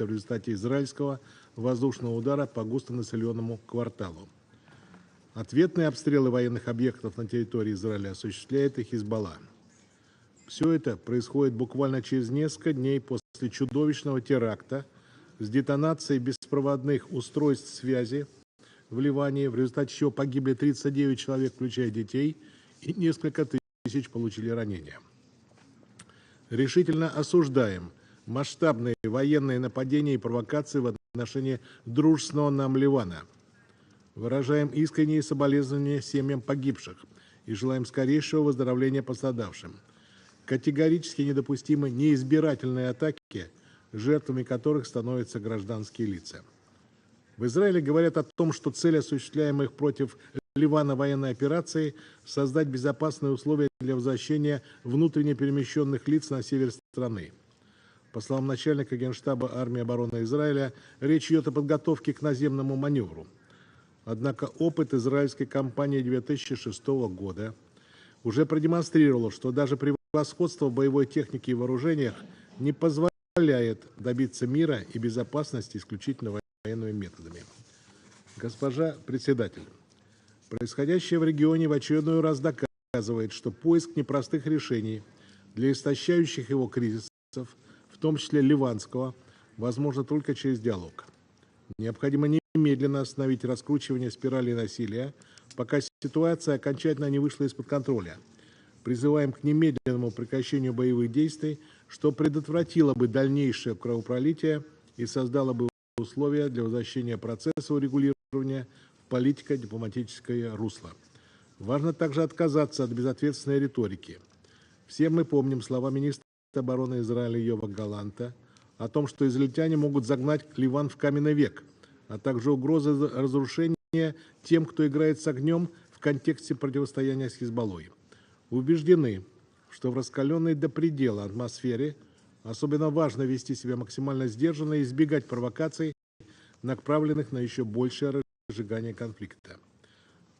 в результате израильского воздушного удара по густонаселенному кварталу. Ответные обстрелы военных объектов на территории Израиля осуществляет и Хезболла. Все это происходит буквально через несколько дней после чудовищного теракта с детонацией беспроводных устройств связи в Ливане, в результате чего погибли 39 человек, включая детей, и несколько тысяч получили ранения. Решительно осуждаем масштабные военные нападения и провокации в отношении дружественного нам Ливана. Выражаем искренние соболезнования семьям погибших и желаем скорейшего выздоровления пострадавшим. Категорически недопустимы неизбирательные атаки, жертвами которых становятся гражданские лица. В Израиле говорят о том, что цель осуществляемых против Ливана военной операции – создать безопасные условия для возвращения внутренне перемещенных лиц на север страны. По словам начальника Генштаба армии обороны Израиля, речь идет о подготовке к наземному маневру. Однако опыт израильской кампании 2006 года уже продемонстрировал, что даже превосходство в боевой технике и вооружениях не позволяет добиться мира и безопасности исключительно военными методами. Госпожа председатель, происходящее в регионе в очередной раз доказывает, что поиск непростых решений для истощающих его кризисов, в том числе ливанского, возможно только через диалог. Необходимо немедленно остановить раскручивание спирали насилия, пока ситуация окончательно не вышла из-под контроля. Призываем к немедленному прекращению боевых действий, что предотвратило бы дальнейшее кровопролитие и создало бы условия для возвращения процесса урегулирования в политико-дипломатическое русло. Важно также отказаться от безответственной риторики. Все мы помним слова министра обороны Израиля Йова Галанта о том, что израильтяне могут загнать Ливан в каменный век, а также угрозы разрушения тем, кто играет с огнем в контексте противостояния с Хезболлой. Убеждены, что в раскаленной до предела атмосфере особенно важно вести себя максимально сдержанно и избегать провокаций, направленных на еще большее разжигание конфликта.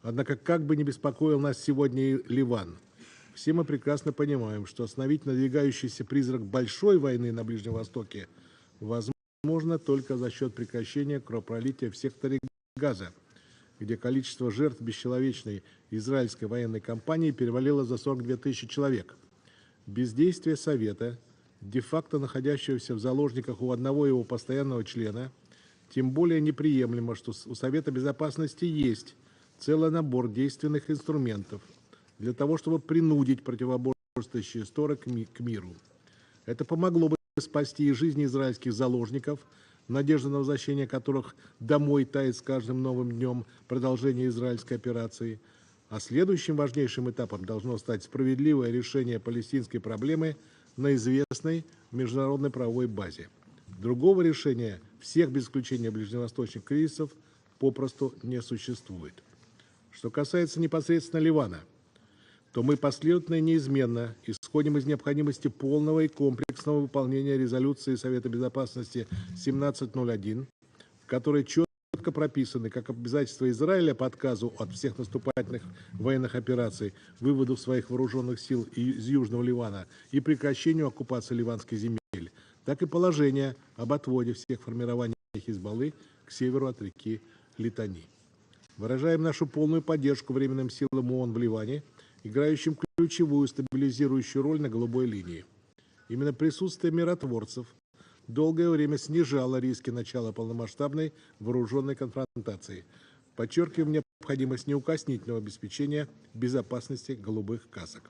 Однако, как бы ни беспокоил нас сегодня и Ливан, все мы прекрасно понимаем, что остановить надвигающийся призрак большой войны на Ближнем Востоке возможно только за счет прекращения кровопролития в секторе Газа, где количество жертв бесчеловечной израильской военной кампании перевалило за 42 тысячи человек. Бездействие Совета, де-факто находящегося в заложниках у одного его постоянного члена, тем более неприемлемо, что у Совета Безопасности есть целый набор действенных инструментов для того, чтобы принудить противоборствующие стороны к миру. Это помогло бы спасти и жизни израильских заложников, надежда на возвращение которых домой тает с каждым новым днем продолжения израильской операции. А следующим важнейшим этапом должно стать справедливое решение палестинской проблемы на известной международной правовой базе. Другого решения всех без исключения ближневосточных кризисов попросту не существует. Что касается непосредственно Ливана, то мы последовательно и неизменно исходим из необходимости полного и комплексного выполнения резолюции Совета Безопасности 1701, в которой четко прописаны как обязательства Израиля по отказу от всех наступательных военных операций, выводу своих вооруженных сил из Южного Ливана и прекращению оккупации ливанских земель, так и положение об отводе всех формирований Хезболлы к северу от реки Литани. Выражаем нашу полную поддержку временным силам ООН в Ливане, играющим ключевую стабилизирующую роль на голубой линии. Именно присутствие миротворцев долгое время снижало риски начала полномасштабной вооруженной конфронтации, подчеркиваем необходимость неукоснительного обеспечения безопасности голубых касок.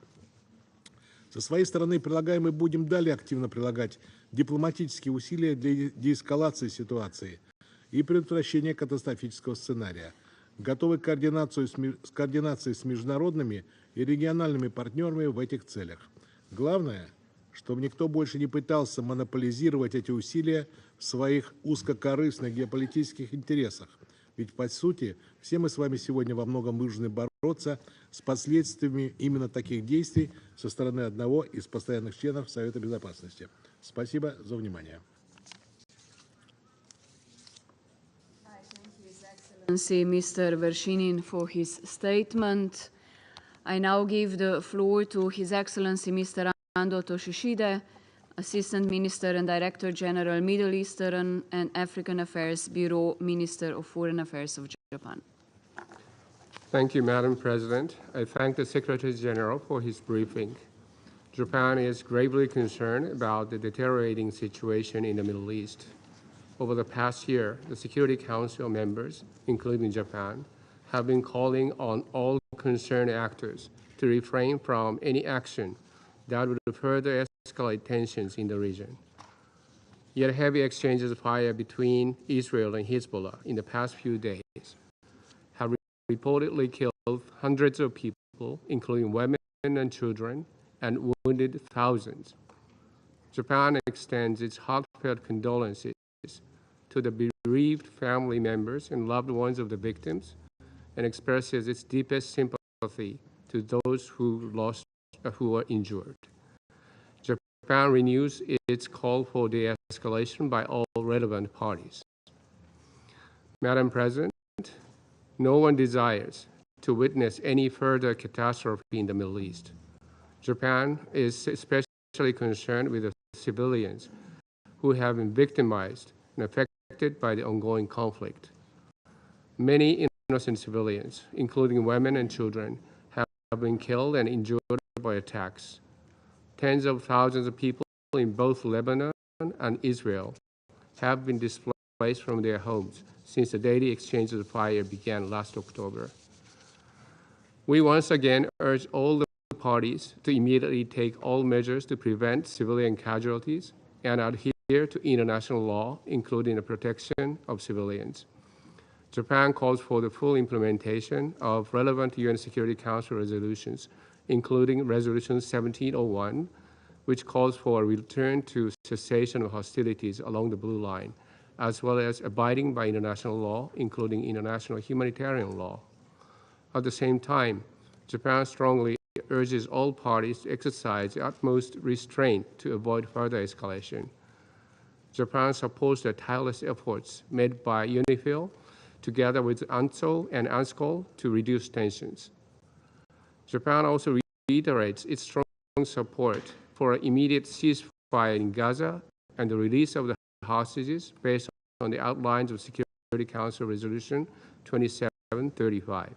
Со своей стороны прилагаем и будем далее активно прилагать дипломатические усилия для деэскалации ситуации и предотвращения катастрофического сценария, готовы к координации с международными и региональными партнерами в этих целях. Главное, чтобы никто больше не пытался монополизировать эти усилия в своих узкокорыстных геополитических интересах. Ведь, по сути, все мы с вами сегодня во многом вынуждены бороться с последствиями именно таких действий со стороны одного из постоянных членов Совета Безопасности. Спасибо за внимание. Mr. Vershinin for his statement. I now give the floor to His Excellency Mr. Ando Toshishide, Assistant Minister and Director General, Middle Eastern and African Affairs Bureau, Minister of Foreign Affairs of Japan. Thank you, Madam President. I thank the Secretary General for his briefing. Japan is gravely concerned about the deteriorating situation in the Middle East. Over the past year, the Security Council members, including Japan, have been calling on all concerned actors to refrain from any action that would further escalate tensions in the region. Yet heavy exchanges of fire between Israel and Hezbollah in the past few days have reportedly killed hundreds of people, including women and children, and wounded thousands. Japan extends its heartfelt condolences to the bereaved family members and loved ones of the victims and expresses its deepest sympathy to those who were injured. Japan renews its call for de-escalation by all relevant parties. Madam President, no one desires to witness any further catastrophe in the Middle East. Japan is especially concerned with the civilians who have been victimized and affected by the ongoing conflict. Many innocent civilians, including women and children, have been killed and injured by attacks. Tens of thousands of people in both Lebanon and Israel have been displaced from their homes since the daily exchanges of fire began last October. We once again urge all the parties to immediately take all measures to prevent civilian casualties and adhere to international law, including the protection of civilians. Japan calls for the full implementation of relevant UN Security Council resolutions, including Resolution 1701, which calls for a return to cessation of hostilities along the Blue Line, as well as abiding by international law, including international humanitarian law. At the same time, Japan strongly urges all parties to exercise the utmost restraint to avoid further escalation. Japan supports the tireless efforts made by UNIFIL together with UNSOL and UNSCOL to reduce tensions. Japan also reiterates its strong support for an immediate ceasefire in Gaza and the release of the hostages based on the outlines of Security Council Resolution 2735.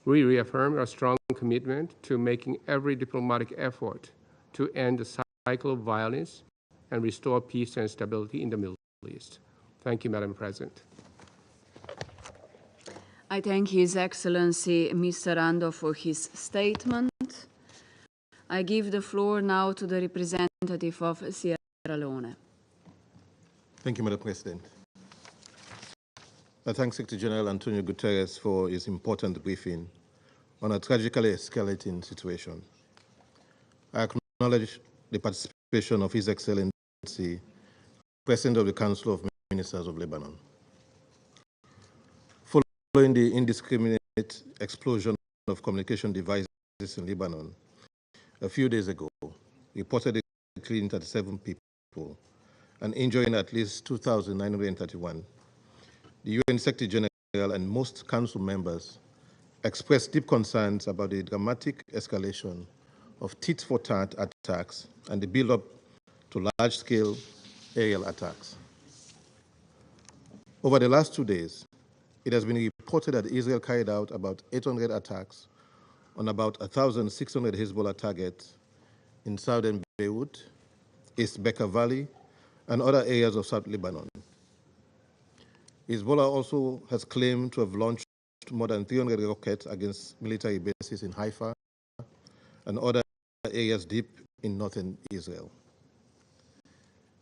We reaffirm our strong commitment to making every diplomatic effort to end the cycle of violence and restore peace and stability in the Middle East. Thank you, Madam President. I thank His Excellency Mr. Ando for his statement. I give the floor now to the representative of Sierra Leone. Thank you, Madam President. I thank Secretary General Antonio Guterres for his important briefing on a tragically escalating situation. I acknowledge the participation of His Excellency, President of the Council of Ministers of Lebanon. Following the indiscriminate explosion of communication devices in Lebanon a few days ago, reportedly killing 37 people and injuring at least 2,931, the UN Secretary General and most Council members expressed deep concerns about the dramatic escalation of tit-for-tat attacks and the build-up to large-scale aerial attacks. Over the last 2 days, it has been reported that Israel carried out about 800 attacks on about 1,600 Hezbollah targets in southern Beirut, East Bekaa Valley, and other areas of South Lebanon. Hezbollah also has claimed to have launched more than 300 rockets against military bases in Haifa and other areas deep in northern Israel.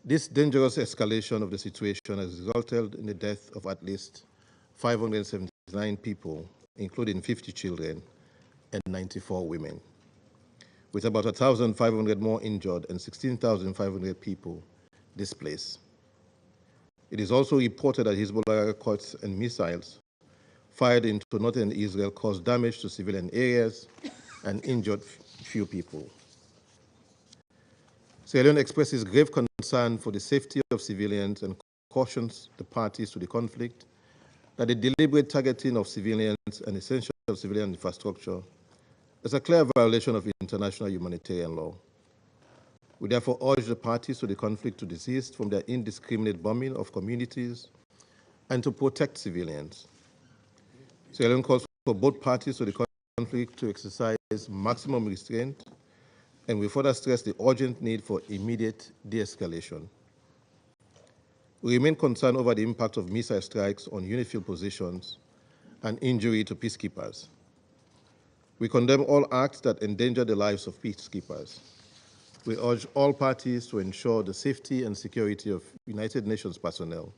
This dangerous escalation of the situation has resulted in the death of at least 579 people, including 50 children and 94 women, with about 1,500 more injured and 16,500 people displaced. It is also reported that Hezbollah rockets and missiles fired into northern Israel caused damage to civilian areas and injured few people. Sierra Leone expresses grave concern for the safety of civilians and cautions the parties to the conflict that the deliberate targeting of civilians and essential civilian infrastructure is a clear violation of international humanitarian law. We therefore urge the parties to the conflict to desist from their indiscriminate bombing of communities and to protect civilians. Sierra Leone calls for both parties to the conflict to exercise maximum restraint, and we further stress the urgent need for immediate de-escalation. We remain concerned over the impact of missile strikes on UNIFIL positions and injury to peacekeepers. We condemn all acts that endanger the lives of peacekeepers. We urge all parties to ensure the safety and security of United Nations personnel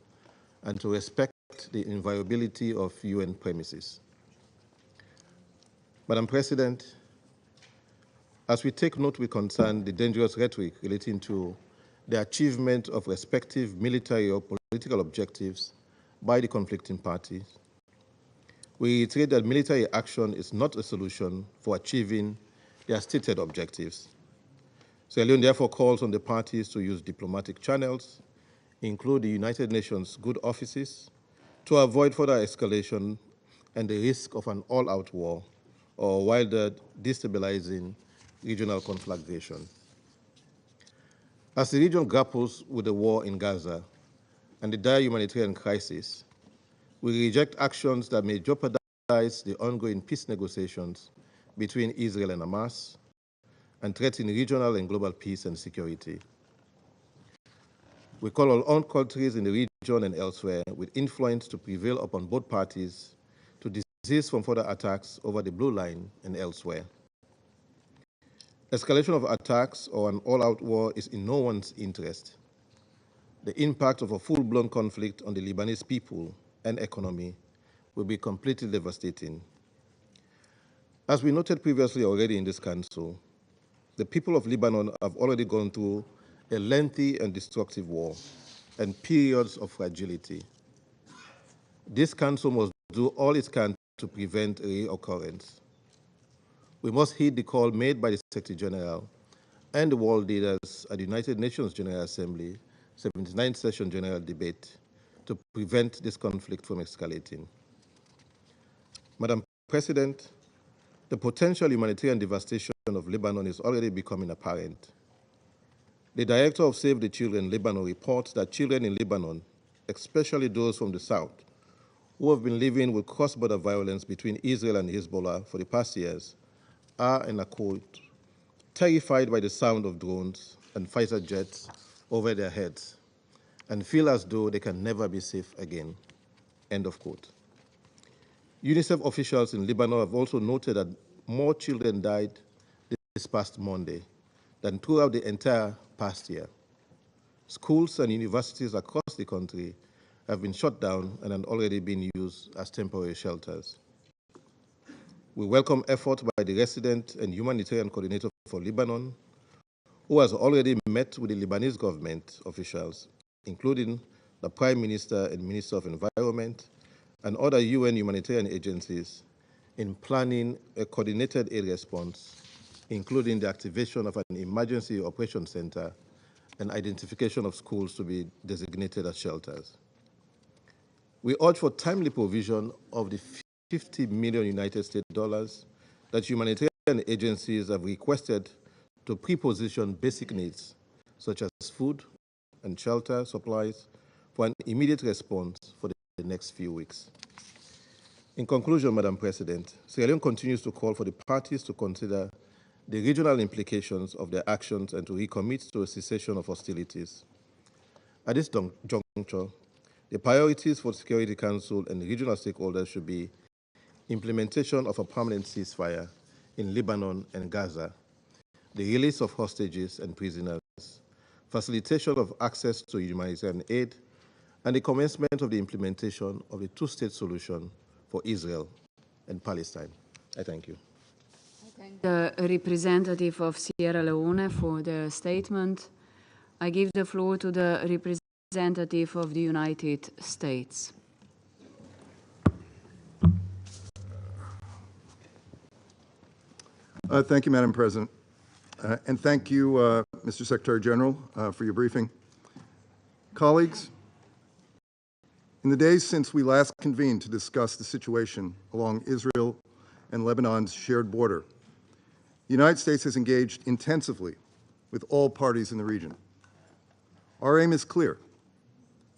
and to respect the inviolability of UN premises. Madam President, as we take note with concern the dangerous rhetoric relating to the achievement of respective military or political objectives by the conflicting parties, we reiterate that military action is not a solution for achieving their stated objectives. Sierra Leone therefore calls on the parties to use diplomatic channels, include the United Nations good offices, to avoid further escalation and the risk of an all-out war or wider destabilizing regional conflagration. As the region grapples with the war in Gaza and the dire humanitarian crisis, we reject actions that may jeopardize the ongoing peace negotiations between Israel and Hamas and threaten regional and global peace and security. We call on all countries in the region and elsewhere with influence to prevail upon both parties to desist from further attacks over the Blue Line and elsewhere. Escalation of attacks or an all-out war is in no one's interest. The impact of a full-blown conflict on the Lebanese people and economy will be completely devastating. As we noted previously already in this Council, the people of Lebanon have already gone through a lengthy and destructive war and periods of fragility. This Council must do all it can to prevent a reoccurrence. We must heed the call made by the Secretary General and the world leaders at the United Nations General Assembly 79th Session General Debate to prevent this conflict from escalating. Madam President, the potential humanitarian devastation of Lebanon is already becoming apparent. The director of Save the Children Lebanon reports that children in Lebanon, especially those from the south, who have been living with cross-border violence between Israel and Hezbollah for the past years, are, and I quote, terrified by the sound of drones and fighter jets over their heads and feel as though they can never be safe again, end of quote. UNICEF officials in Lebanon have also noted that more children died this past Monday than throughout the entire past year. Schools and universities across the country have been shut down and have already been used as temporary shelters. We welcome effort by the resident and humanitarian coordinator for Lebanon, who has already met with the Lebanese government officials, including the Prime Minister and Minister of Environment and other UN humanitarian agencies, in planning a coordinated aid response, including the activation of an emergency operations center and identification of schools to be designated as shelters. We urge for timely provision of the 50 million United States dollars that humanitarian agencies have requested to pre-position basic needs, such as food and shelter supplies, for an immediate response for the next few weeks. In conclusion, Madam President, Sierra Leone continues to call for the parties to consider the regional implications of their actions and to recommit to a cessation of hostilities. At this juncture, the priorities for the Security Council and the regional stakeholders should be implementation of a permanent ceasefire in Lebanon and Gaza, the release of hostages and prisoners, facilitation of access to humanitarian aid, and the commencement of the implementation of the two-state solution for Israel and Palestine. I thank you. I thank the representative of Sierra Leone for the statement. I give the floor to the representative of the United States. Thank you, Madam President. And thank you, Mr. Secretary General, for your briefing. Colleagues, in the days since we last convened to discuss the situation along Israel and Lebanon's shared border, the United States has engaged intensively with all parties in the region. Our aim is clear: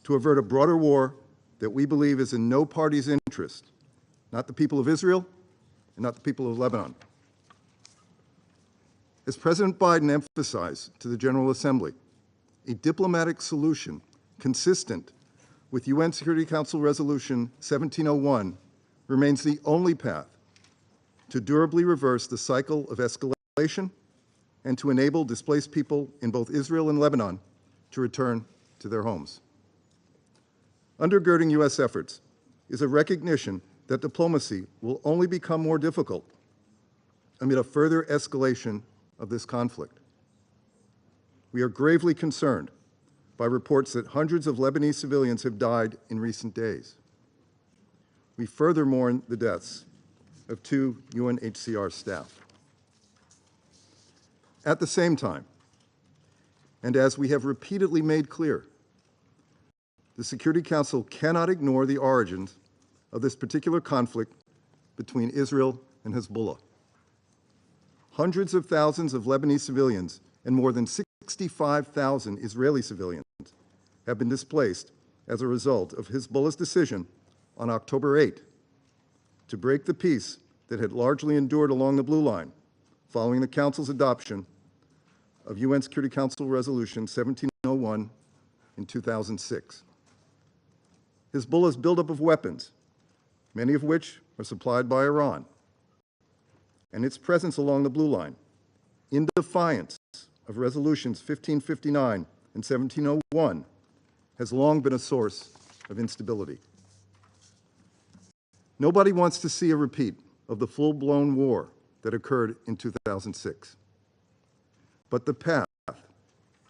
to avert a broader war that we believe is in no party's interest, not the people of Israel and not the people of Lebanon. As President Biden emphasized to the General Assembly, a diplomatic solution consistent with UN Security Council Resolution 1701 remains the only path to durably reverse the cycle of escalation and to enable displaced people in both Israel and Lebanon to return to their homes. Undergirding U.S. efforts is a recognition that diplomacy will only become more difficult amid a further escalation of this conflict. We are gravely concerned by reports that hundreds of Lebanese civilians have died in recent days. We further mourn the deaths of 2 UNHCR staff. At the same time, and as we have repeatedly made clear, the Security Council cannot ignore the origins of this particular conflict between Israel and Hezbollah. Hundreds of thousands of Lebanese civilians and more than 65,000 Israeli civilians have been displaced as a result of Hezbollah's decision on October 8 to break the peace that had largely endured along the Blue Line following the Council's adoption of UN Security Council Resolution 1701 in 2006. Hezbollah's buildup of weapons, many of which are supplied by Iran, and its presence along the Blue Line, in defiance of Resolutions 1559 and 1701, has long been a source of instability. Nobody wants to see a repeat of the full-blown war that occurred in 2006. But the path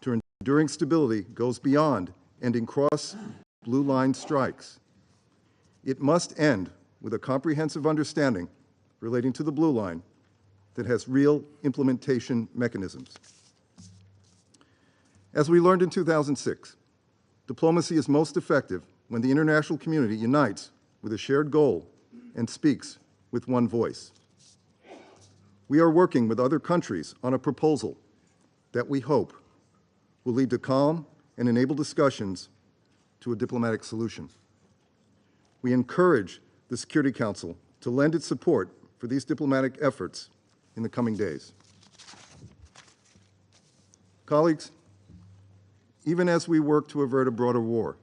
to enduring stability goes beyond ending cross-blue line strikes. It must end with a comprehensive understanding relating to the Blue Line that has real implementation mechanisms. As we learned in 2006, diplomacy is most effective when the international community unites with a shared goal and speaks with one voice. We are working with other countries on a proposal that we hope will lead to calm and enable discussions to a diplomatic solution. We encourage the Security Council to lend its support for these diplomatic efforts in the coming days. Colleagues, even as we work to avert a broader war,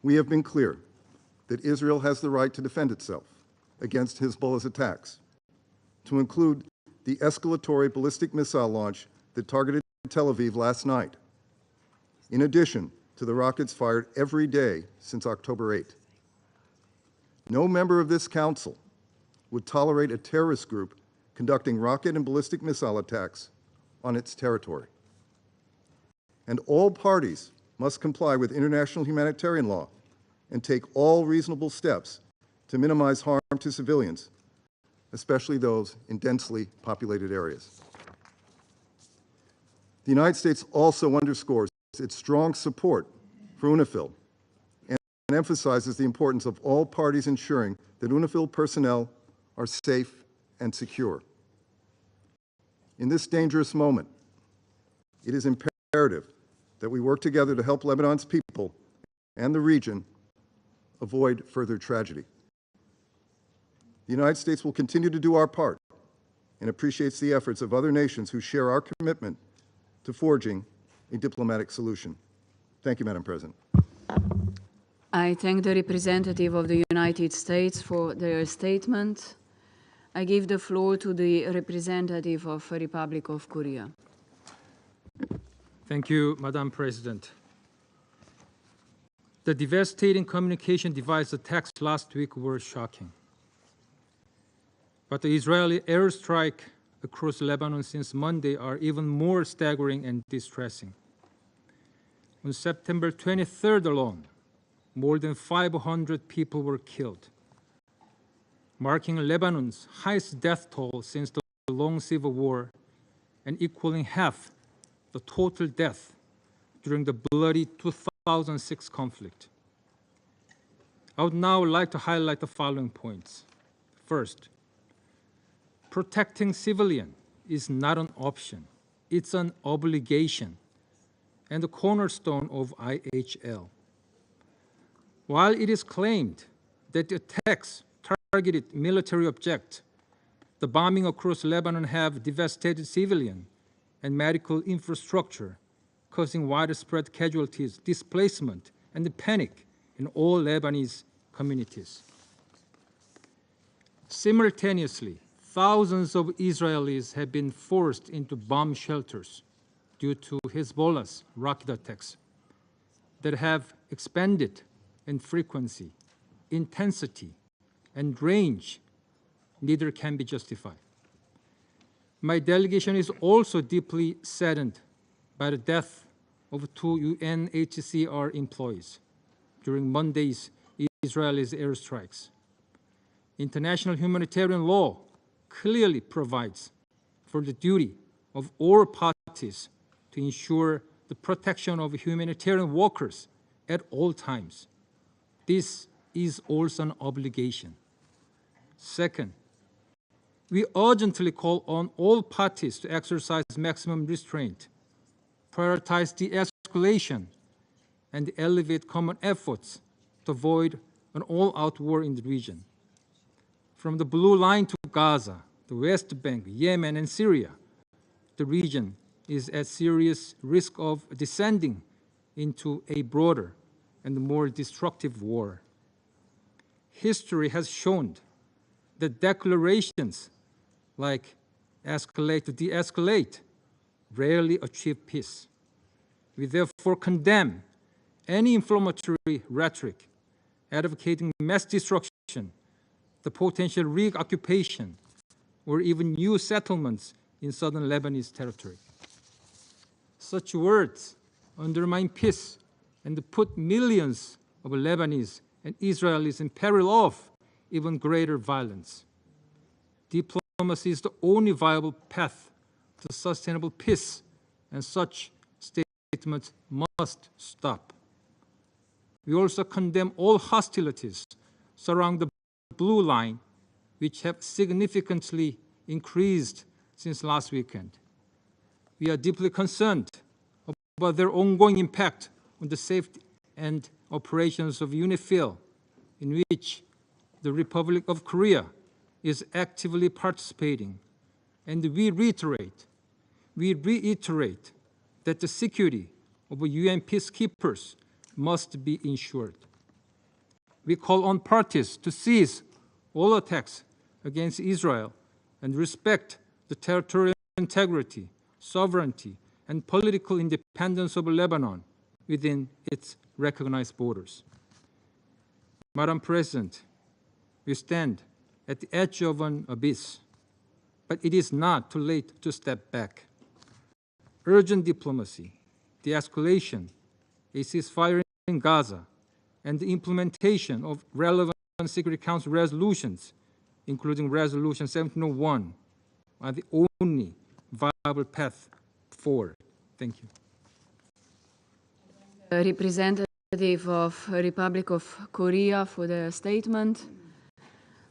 we have been clear that Israel has the right to defend itself against Hezbollah's attacks, to include the escalatory ballistic missile launch that targeted Tel Aviv last night, in addition to the rockets fired every day since October 8. No member of this Council would tolerate a terrorist group conducting rocket and ballistic missile attacks on its territory. And all parties must comply with international humanitarian law and take all reasonable steps to minimize harm to civilians, especially those in densely populated areas. The United States also underscores its strong support for UNIFIL and emphasizes the importance of all parties ensuring that UNIFIL personnel are safe and secure. In this dangerous moment, it is imperative that we work together to help Lebanon's people and the region avoid further tragedy. The United States will continue to do our part and appreciates the efforts of other nations who share our commitment to forging a diplomatic solution. Thank you, Madam President. I thank the representative of the United States for their statement. I give the floor to the representative of the Republic of Korea. Thank you, Madam President. The devastating communication device attacks last week were shocking. But the Israeli airstrike across Lebanon since Monday are even more staggering and distressing. On September 23rd alone, more than 500 people were killed, marking Lebanon's highest death toll since the long civil war and equaling half the total death during the bloody 2006 conflict. I would now like to highlight the following points. First, protecting civilians is not an option. It's an obligation and the cornerstone of IHL. While it is claimed that the attacks targeted military objects, the bombing across Lebanon have devastated civilian and medical infrastructure, causing widespread casualties, displacement, and panic in all Lebanese communities. Simultaneously, thousands of Israelis have been forced into bomb shelters due to Hezbollah's rocket attacks that have expanded in frequency, intensity, and range. Neither can be justified. My delegation is also deeply saddened by the death of 2 UNHCR employees during Monday's Israeli airstrikes. International humanitarian law clearly provides for the duty of all parties to ensure the protection of humanitarian workers at all times. This is also an obligation. Second, we urgently call on all parties to exercise maximum restraint, prioritize de-escalation, and elevate common efforts to avoid an all-out war in the region. From the Blue Line to Gaza, the West Bank, Yemen, and Syria, the region is at serious risk of descending into a broader and more destructive war. History has shown that declarations like escalate to de-escalate rarely achieve peace. We therefore condemn any inflammatory rhetoric advocating mass destruction, the potential reoccupation, or even new settlements in southern Lebanese territory. Such words undermine peace and put millions of Lebanese and Israelis in peril of even greater violence. Diplomacy is the only viable path to sustainable peace, and such statements must stop. We also condemn all hostilities surrounding the Blue Line, which have significantly increased since last weekend. We are deeply concerned about their ongoing impact on the safety and operations of UNIFIL, in which the Republic of Korea is actively participating. And we reiterate that the security of UN peacekeepers must be ensured. We call on parties to cease all attacks against Israel and respect the territorial integrity, sovereignty, and political independence of Lebanon within its recognized borders. Madam President, we stand at the edge of an abyss, but it is not too late to step back. Urgent diplomacy, de-escalation, a ceasefire in Gaza, and the implementation of relevant Security Council resolutions, including Resolution 1701, are the only viable path forward. Thank you. Representative of Republic of Korea for the statement.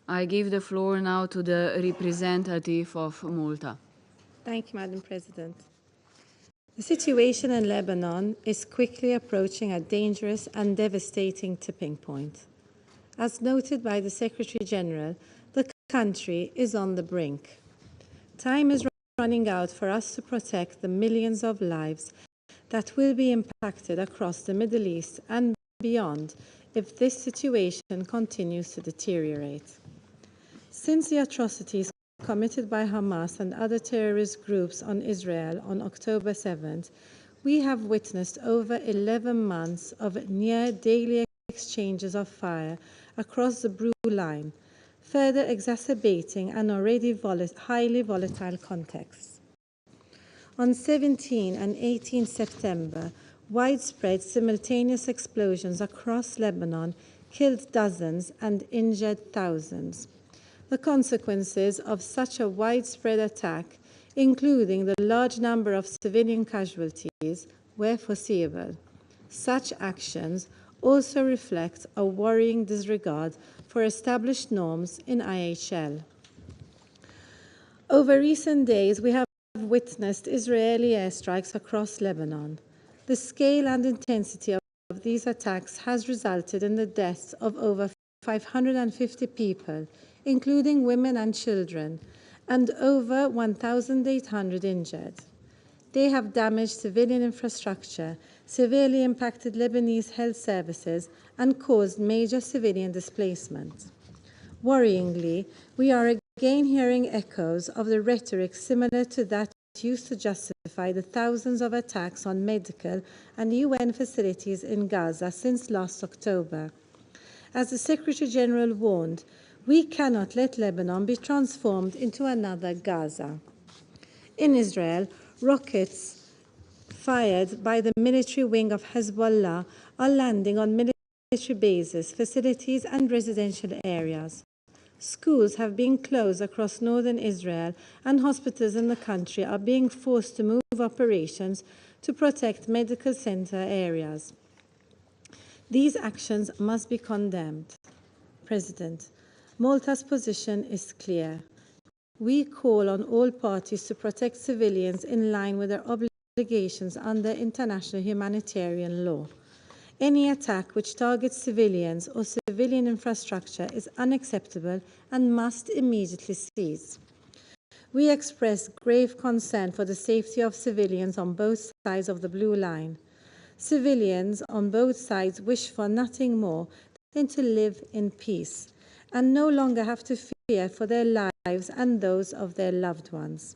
I give the floor now to the representative of Malta. Thank you, Madam President. The situation in Lebanon is quickly approaching a dangerous and devastating tipping point. As noted by the Secretary General, the country is on the brink. Time is running out for us to protect the millions of lives that will be impacted across the Middle East and beyond if this situation continues to deteriorate. Since the atrocities committed by Hamas and other terrorist groups on Israel on October 7th, we have witnessed over 11 months of near daily exchanges of fire across the Blue Line, further exacerbating an already highly volatile context. On 17 and 18 September, widespread simultaneous explosions across Lebanon killed dozens and injured thousands. The consequences of such a widespread attack, including the large number of civilian casualties, were foreseeable. Such actions also reflect a worrying disregard for established norms in IHL. Over recent days, we have witnessed Israeli airstrikes across Lebanon. The scale and intensity of these attacks has resulted in the deaths of over 550 people, including women and children, and over 1,800 injured. They have damaged civilian infrastructure, severely impacted Lebanese health services, and caused major civilian displacement. Worryingly, we are again hearing echoes of the rhetoric similar to that used to justify the thousands of attacks on medical and UN facilities in Gaza since last October. As the Secretary General warned, we cannot let Lebanon be transformed into another Gaza. In Israel, rockets fired by the military wing of Hezbollah are landing on military bases, facilities, and residential areas. Schools have been closed across northern Israel, and hospitals in the country are being forced to move operations to protect medical center areas. These actions must be condemned. President, Malta's position is clear. We call on all parties to protect civilians in line with their obligations under international humanitarian law. Any attack which targets civilians or civilian infrastructure is unacceptable and must immediately cease. We express grave concern for the safety of civilians on both sides of the blue line. Civilians on both sides wish for nothing more than to live in peace and no longer have to fear for their lives and those of their loved ones.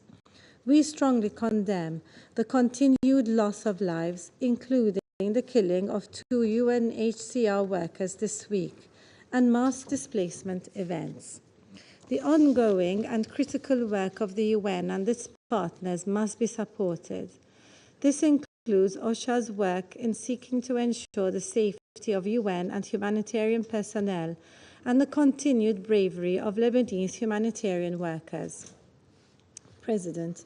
We strongly condemn the continued loss of lives, including the killing of 2 UNHCR workers this week, and mass displacement events. The ongoing and critical work of the UN and its partners must be supported. This includes OSHA's work in seeking to ensure the safety of UN and humanitarian personnel and the continued bravery of Lebanese humanitarian workers. President,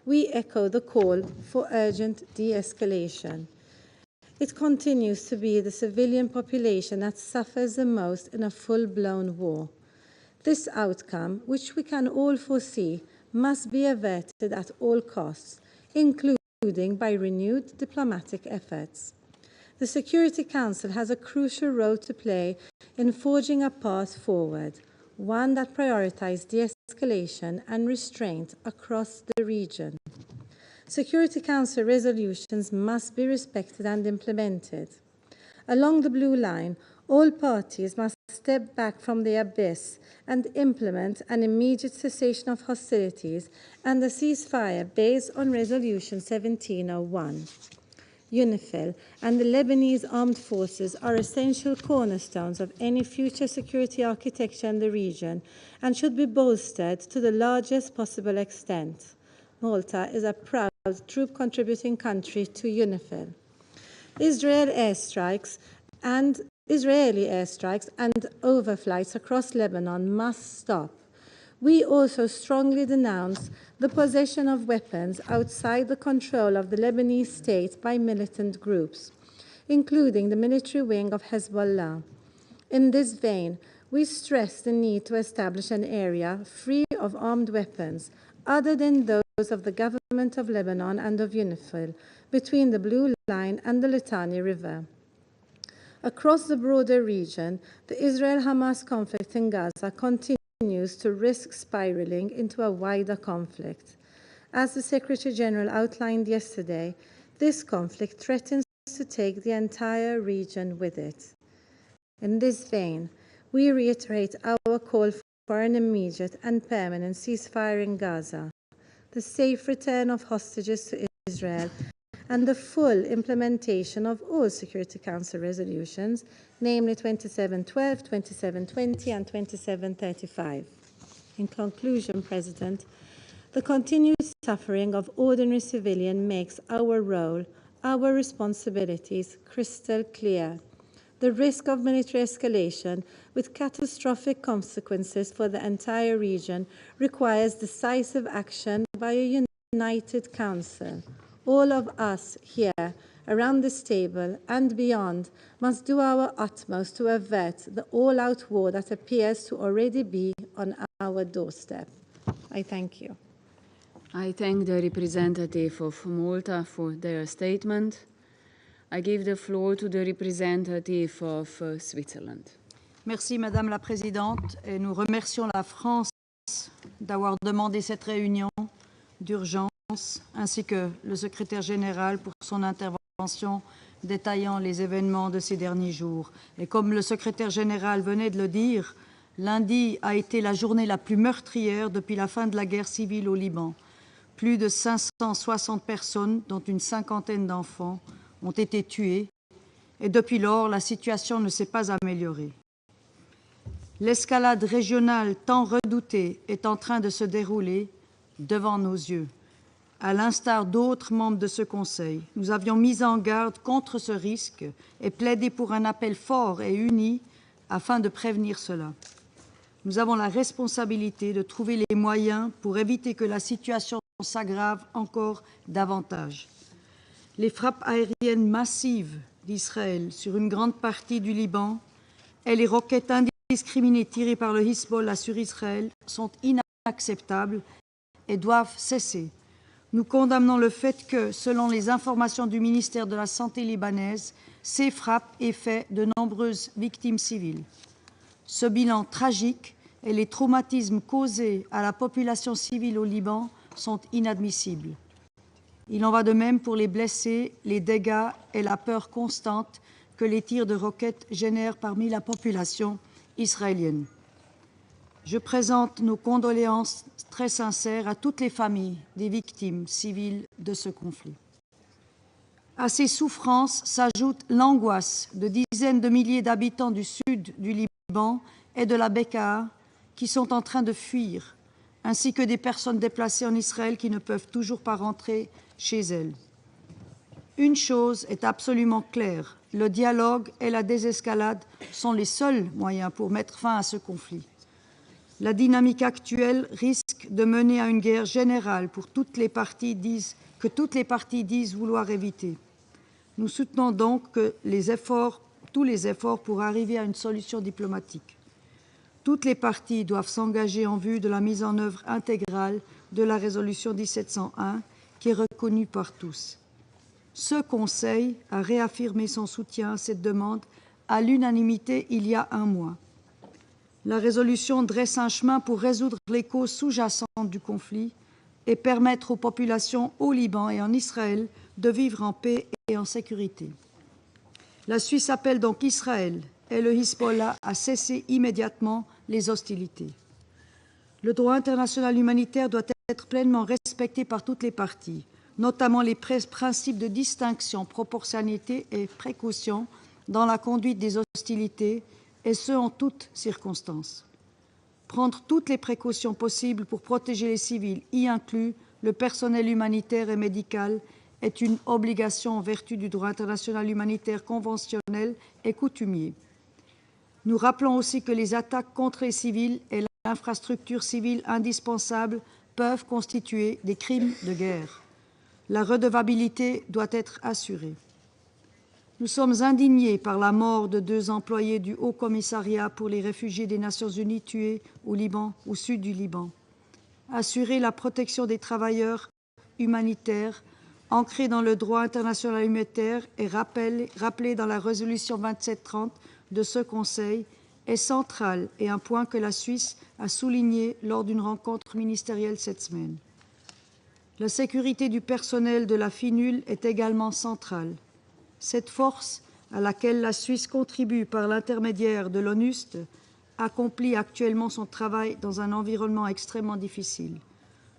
we echo the call for urgent de-escalation. It continues to be the civilian population that suffers the most in a full-blown war. This outcome, which we can all foresee, must be averted at all costs, including by renewed diplomatic efforts. The Security Council has a crucial role to play in forging a path forward, one that prioritizes de-escalation and restraint across the region. Security Council resolutions must be respected and implemented. Along the blue line, all parties must step back from the abyss and implement an immediate cessation of hostilities and a ceasefire based on Resolution 1701. UNIFIL and the Lebanese armed forces are essential cornerstones of any future security architecture in the region and should be bolstered to the largest possible extent. Malta is a proud troop contributing country to UNIFIL. Israeli airstrikes and overflights across Lebanon must stop. We also strongly denounce the possession of weapons outside the control of the Lebanese state by militant groups, including the military wing of Hezbollah. In this vein, we stress the need to establish an area free of armed weapons, other than those of the government of Lebanon and of UNIFIL, between the Blue Line and the Litani River. Across the broader region, the Israel-Hamas conflict in Gaza continues to risk spiraling into a wider conflict. As the Secretary General outlined yesterday, this conflict threatens to take the entire region with it. In this vein, we reiterate our call for an immediate and permanent ceasefire in Gaza, the safe return of hostages to Israel, and the full implementation of all Security Council resolutions, namely 2712, 2720, and 2735. In conclusion, President, the continued suffering of ordinary civilians makes our role, our responsibilities crystal clear. The risk of military escalation with catastrophic consequences for the entire region requires decisive action by a united Council. All of us here around this table and beyond must do our utmost to avert the all-out war that appears to already be on our doorstep. I thank you. I thank the representative of Malta for their statement. I give the floor to the representative of Switzerland. Merci Madame la Présidente et nous remercions la France d'avoir demandé cette réunion d'urgence ainsi que le secrétaire général pour son intervention détaillant les événements de ces derniers jours. Et comme le secrétaire général venait de le dire, lundi a été la journée la plus meurtrière depuis la fin de la guerre civile au Liban. Plus de 560 personnes, dont une cinquantaine d'enfants, ont été tuées et depuis lors, la situation ne s'est pas améliorée. L'escalade régionale tant redoutée est en train de se dérouler devant nos yeux. À l'instar d'autres membres de ce Conseil, nous avions mis en garde contre ce risque et plaidé pour un appel fort et uni afin de prévenir cela. Nous avons la responsabilité de trouver les moyens pour éviter que la situation s'aggrave encore davantage. Les frappes aériennes massives d'Israël sur une grande partie du Liban et les roquettes indiscriminées tirées par le Hezbollah sur Israël sont inacceptables et doivent cesser. Nous condamnons le fait que, selon les informations du ministère de la Santé libanaise, ces frappes aient fait de nombreuses victimes civiles. Ce bilan tragique et les traumatismes causés à la population civile au Liban sont inadmissibles. Il en va de même pour les blessés, les dégâts et la peur constante que les tirs de roquettes génèrent parmi la population israélienne. Je présente nos condoléances très sincères à toutes les familles des victimes civiles de ce conflit. À ces souffrances s'ajoute l'angoisse de dizaines de milliers d'habitants du sud du Liban et de la Bekaa qui sont en train de fuir, ainsi que des personnes déplacées en Israël qui ne peuvent toujours pas rentrer chez elles. Une chose est absolument claire, le dialogue et la désescalade sont les seuls moyens pour mettre fin à ce conflit. La dynamique actuelle risque de mener à une guerre générale que toutes les parties disent vouloir éviter. Nous soutenons donc tous les efforts pour arriver à une solution diplomatique. Toutes les parties doivent s'engager en vue de la mise en œuvre intégrale de la résolution 1701 qui est reconnue par tous. Ce Conseil a réaffirmé son soutien à cette demande à l'unanimité il y a un mois. La résolution dresse un chemin pour résoudre les causes sous-jacentes du conflit et permettre aux populations au Liban et en Israël de vivre en paix et en sécurité. La Suisse appelle donc Israël et le Hezbollah à cesser immédiatement les hostilités. Le droit international humanitaire doit être pleinement respecté par toutes les parties, notamment les principes de distinction, proportionnalité et précaution dans la conduite des hostilités, et ce en toutes circonstances. Prendre toutes les précautions possibles pour protéger les civils, y inclus le personnel humanitaire et médical, est une obligation en vertu du droit international humanitaire conventionnel et coutumier. Nous rappelons aussi que les attaques contre les civils et l'infrastructure civile indispensable peuvent constituer des crimes de guerre. La redevabilité doit être assurée. Nous sommes indignés par la mort de 2 employés du Haut Commissariat pour les réfugiés des Nations Unies tués au Liban, au sud du Liban. Assurer la protection des travailleurs humanitaires, ancrée dans le droit international humanitaire et rappelé dans la résolution 2730 de ce Conseil, est central et un point que la Suisse a souligné lors d'une rencontre ministérielle cette semaine. La sécurité du personnel de la FINUL est également centrale. Cette force, à laquelle la Suisse contribue par l'intermédiaire de l'ONUST, accomplit actuellement son travail dans un environnement extrêmement difficile.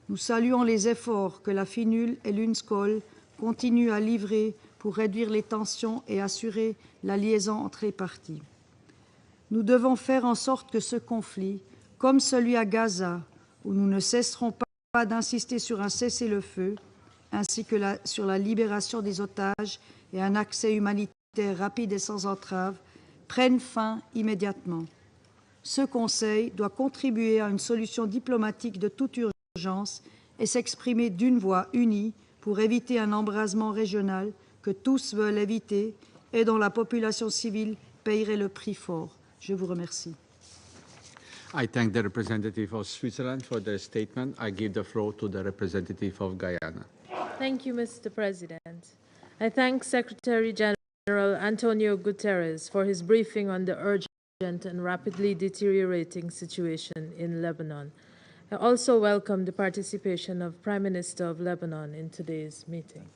Nous saluons les efforts que la FINUL et l'UNSCOL continuent à livrer pour réduire les tensions et assurer la liaison entre les parties. Nous devons faire en sorte que ce conflit, comme celui à Gaza, où nous ne cesserons pas d'insister sur un cessez-le-feu, ainsi que sur la libération des otages et un accès humanitaire rapide et sans entrave, prennent fin immédiatement. Ce Conseil doit contribuer à une solution diplomatique de toute urgence et s'exprimer d'une voix unie pour éviter un embrasement régional que tous veulent éviter et dont la population civile paierait le prix fort. Je vous remercie. I thank the representative of Switzerland for their statement. I give the floor to the representative of Guyana. Thank you, Mr. President. I thank Secretary General Antonio Guterres for his briefing on the urgent and rapidly deteriorating situation in Lebanon. I also welcome the participation of Prime Minister of Lebanon in today's meeting.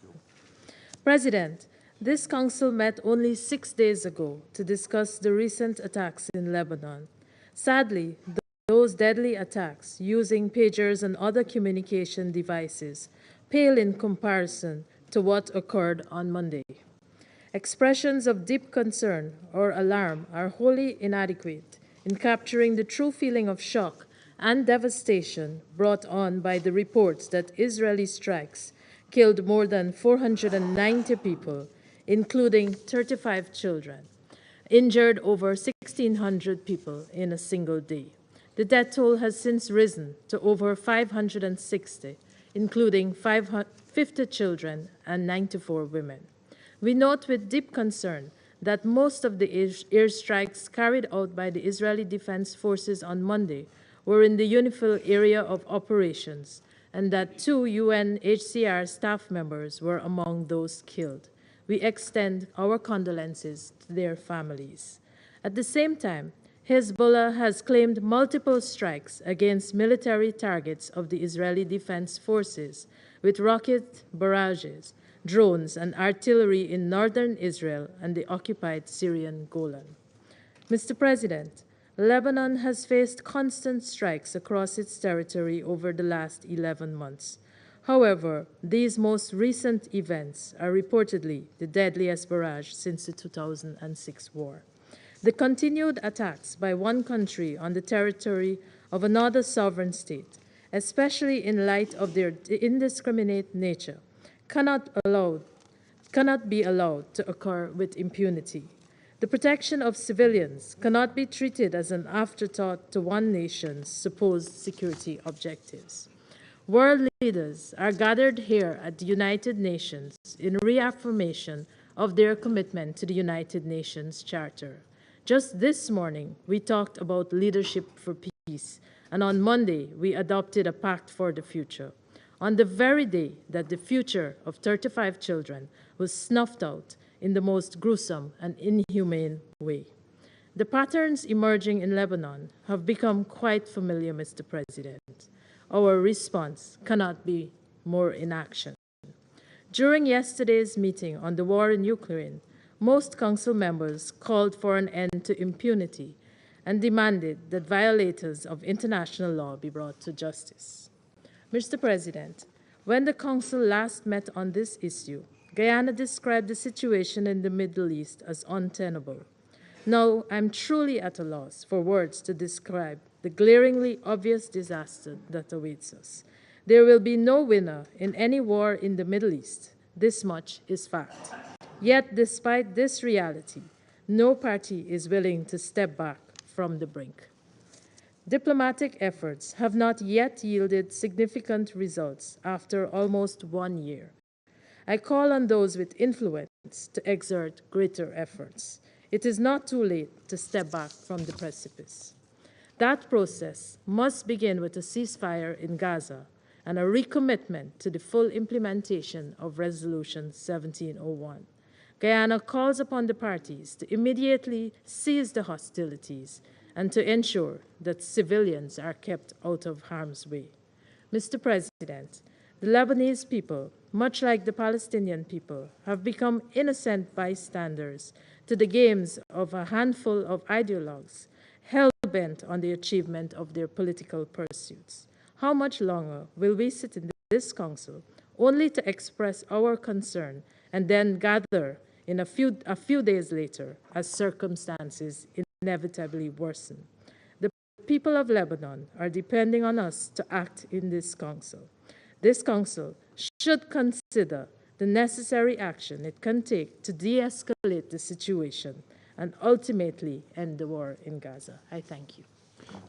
President, this council met only 6 days ago to discuss the recent attacks in Lebanon. Sadly, those deadly attacks using pagers and other communication devices pale in comparison to what occurred on Monday. Expressions of deep concern or alarm are wholly inadequate in capturing the true feeling of shock and devastation brought on by the reports that Israeli strikes killed more than 490 people, including 35 children, injured over 1,600 people in a single day. The death toll has since risen to over 560, including 50 children and 94 women. We note with deep concern that most of the airstrikes carried out by the Israeli Defense Forces on Monday were in the UNIFIL area of operations, and that 2 UNHCR staff members were among those killed. We extend our condolences to their families. At the same time, Hezbollah has claimed multiple strikes against military targets of the Israeli Defense Forces with rocket barrages, drones, and artillery in northern Israel and the occupied Syrian Golan. Mr. President, Lebanon has faced constant strikes across its territory over the last 11 months. However, these most recent events are reportedly the deadliest barrage since the 2006 war. The continued attacks by one country on the territory of another sovereign state, especially in light of their indiscriminate nature, cannot be allowed to occur with impunity. The protection of civilians cannot be treated as an afterthought to one nation's supposed security objectives. World leaders are gathered here at the United Nations in reaffirmation of their commitment to the United Nations Charter. Just this morning, we talked about leadership for peace, and on Monday, we adopted a pact for the future. On the very day that the future of 35 children was snuffed out in the most gruesome and inhumane way. The patterns emerging in Lebanon have become quite familiar, Mr. President. Our response cannot be more inaction. During yesterday's meeting on the war in Ukraine, most council members called for an end to impunity and demanded that violators of international law be brought to justice. Mr. President, when the council last met on this issue, Guyana described the situation in the Middle East as untenable. Now, I'm truly at a loss for words to describe the glaringly obvious disaster that awaits us. There will be no winner in any war in the Middle East. This much is fact. Yet, despite this reality, no party is willing to step back from the brink. Diplomatic efforts have not yet yielded significant results after almost 1 year. I call on those with influence to exert greater efforts. It is not too late to step back from the precipice. That process must begin with a ceasefire in Gaza and a recommitment to the full implementation of Resolution 1701. Guyana calls upon the parties to immediately cease the hostilities and to ensure that civilians are kept out of harm's way. Mr. President, the Lebanese people, much like the Palestinian people, have become innocent bystanders to the games of a handful of ideologues hell-bent on the achievement of their political pursuits. How much longer will we sit in this council only to express our concern and then gather in a few days later as circumstances inevitably worsen? The people of Lebanon are depending on us to act in this council. This council should consider the necessary action it can take to de-escalate the situation and ultimately end the war in Gaza. I thank you.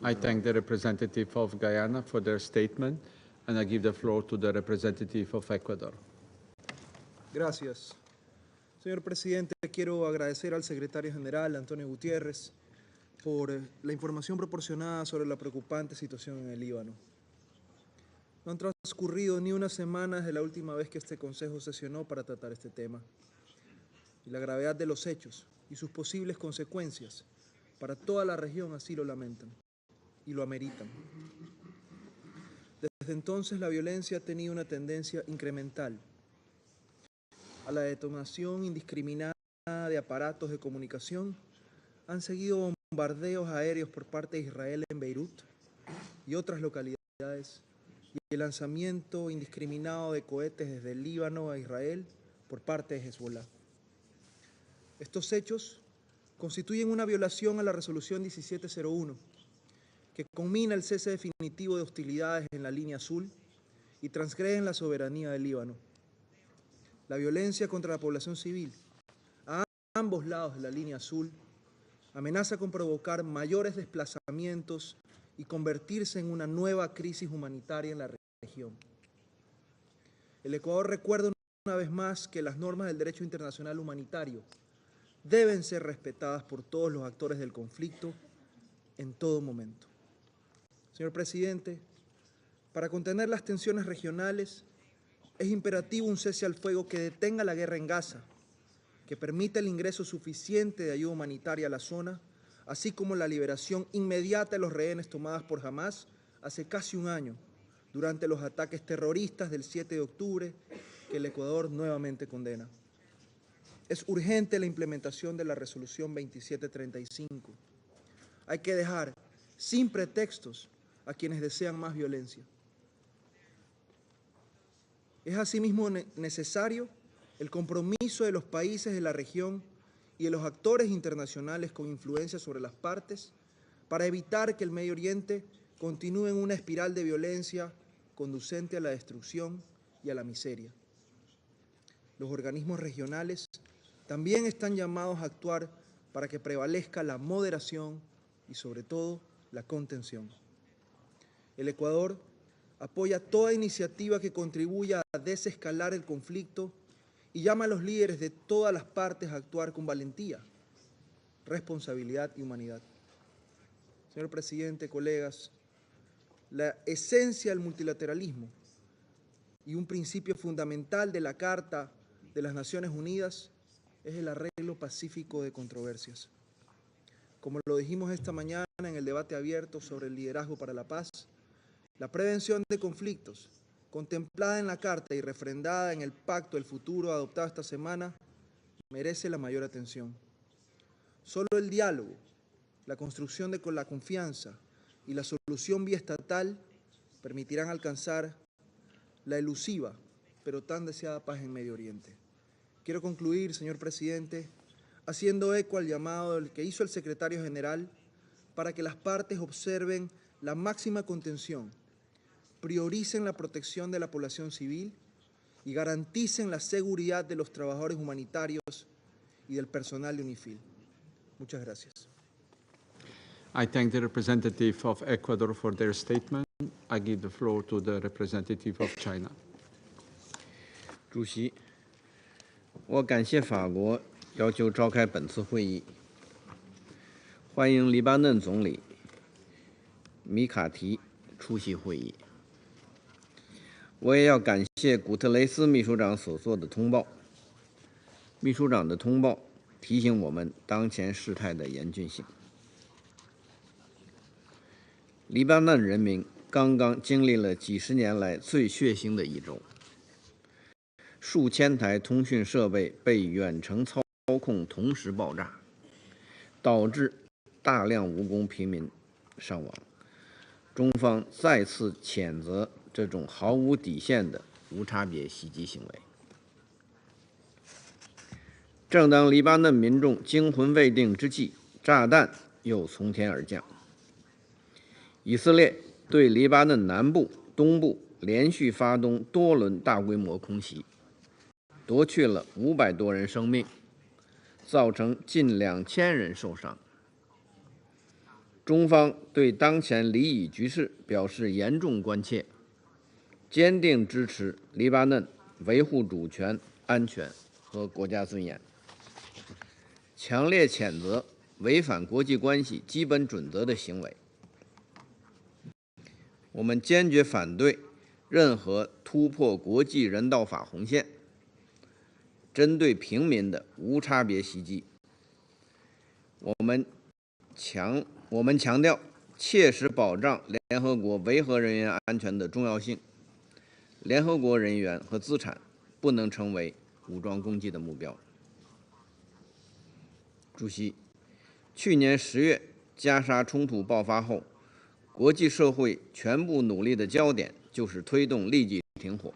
I thank the representative of Guyana for their statement, and I give the floor to the representative of Ecuador. Gracias. Señor Presidente, quiero agradecer al secretario general, Antonio Gutiérrez, por la información proporcionada sobre la preocupante situación en el Líbano. No han transcurrido ni una semana desde la última vez que este Consejo sesionó para tratar este tema. Y la gravedad de los hechos y sus posibles consecuencias para toda la región así lo lamentan y lo ameritan. Desde entonces la violencia ha tenido una tendencia incremental a la detonación indiscriminada de aparatos de comunicación. Han seguido bombardeos aéreos por parte de Israel en Beirut y otras localidades y el lanzamiento indiscriminado de cohetes desde el Líbano a Israel por parte de Hezbollah. Estos hechos constituyen una violación a la resolución 1701, que conmina el cese definitivo de hostilidades en la línea azul y transgreden la soberanía del Líbano. La violencia contra la población civil a ambos lados de la línea azul amenaza con provocar mayores desplazamientos y convertirse en una nueva crisis humanitaria en la región. El Ecuador recuerda una vez más que las normas del derecho internacional humanitario deben ser respetadas por todos los actores del conflicto en todo momento. Señor Presidente, para contener las tensiones regionales es imperativo un cese al fuego que detenga la guerra en Gaza, que permita el ingreso suficiente de ayuda humanitaria a la zona, así como la liberación inmediata de los rehenes tomados por Hamás hace casi un año, durante los ataques terroristas del 7 de octubre, que el Ecuador nuevamente condena. Es urgente la implementación de la resolución 2735. Hay que dejar sin pretextos a quienes desean más violencia. Es asimismo necesario el compromiso de los países de la región y de los actores internacionales con influencia sobre las partes para evitar que el Medio Oriente continúe en una espiral de violencia conducente a la destrucción y a la miseria. Los organismos regionales también están llamados a actuar para que prevalezca la moderación y, sobre todo, la contención. El Ecuador apoya toda iniciativa que contribuya a desescalar el conflicto y llama a los líderes de todas las partes a actuar con valentía, responsabilidad y humanidad. Señor Presidente, colegas, la esencia del multilateralismo y un principio fundamental de la Carta de las Naciones Unidas es el arreglo pacífico de controversias. Como lo dijimos esta mañana en el debate abierto sobre el liderazgo para la paz, la prevención de conflictos, contemplada en la Carta y refrendada en el Pacto del Futuro adoptado esta semana, merece la mayor atención. Solo el diálogo, la construcción de la confianza y la solución biestatal permitirán alcanzar la elusiva pero tan deseada paz en Medio Oriente. Quiero concluir, señor Presidente, haciendo eco al llamado que hizo el secretario general para que las partes observen la máxima contención, prioricen la protección de la población civil y garanticen la seguridad de los trabajadores humanitarios y del personal de UNIFIL. Muchas gracias. I thank the representative of Ecuador for their statement. I give the floor to the representative of China. 主席，我感谢法国要求召开本次会议，欢迎黎巴嫩总理米卡提出席会议。我也要感谢古特雷斯秘书长所做的通报。秘书长的通报提醒我们当前事态的严峻性。黎巴嫩人民刚刚经历了几十年来最血腥的一周，数千台通讯设备被远程操控同时爆炸，导致大量无辜平民伤亡。中方再次谴责这种毫无底线的无差别袭击行为。正当黎巴嫩民众惊魂未定之际，炸弹又从天而降。以色列对黎巴嫩南部、东部连续发动多轮大规模空袭，夺去了500多人生命，造成近2000人受伤。中方对当前黎以局势表示严重关切，坚定支持黎巴嫩维护主权、安全和国家尊严，强烈谴责违反国际关系基本准则的行为。我们坚决反对任何突破国际人道法红线、针对平民的无差别袭击。我们强调切实保障联合国维和人员安全的重要性。联合国人员和资产不能成为武装攻击的目标。主席，去年10月加沙冲突爆发后，国际社会全部努力的焦点就是推动立即停火，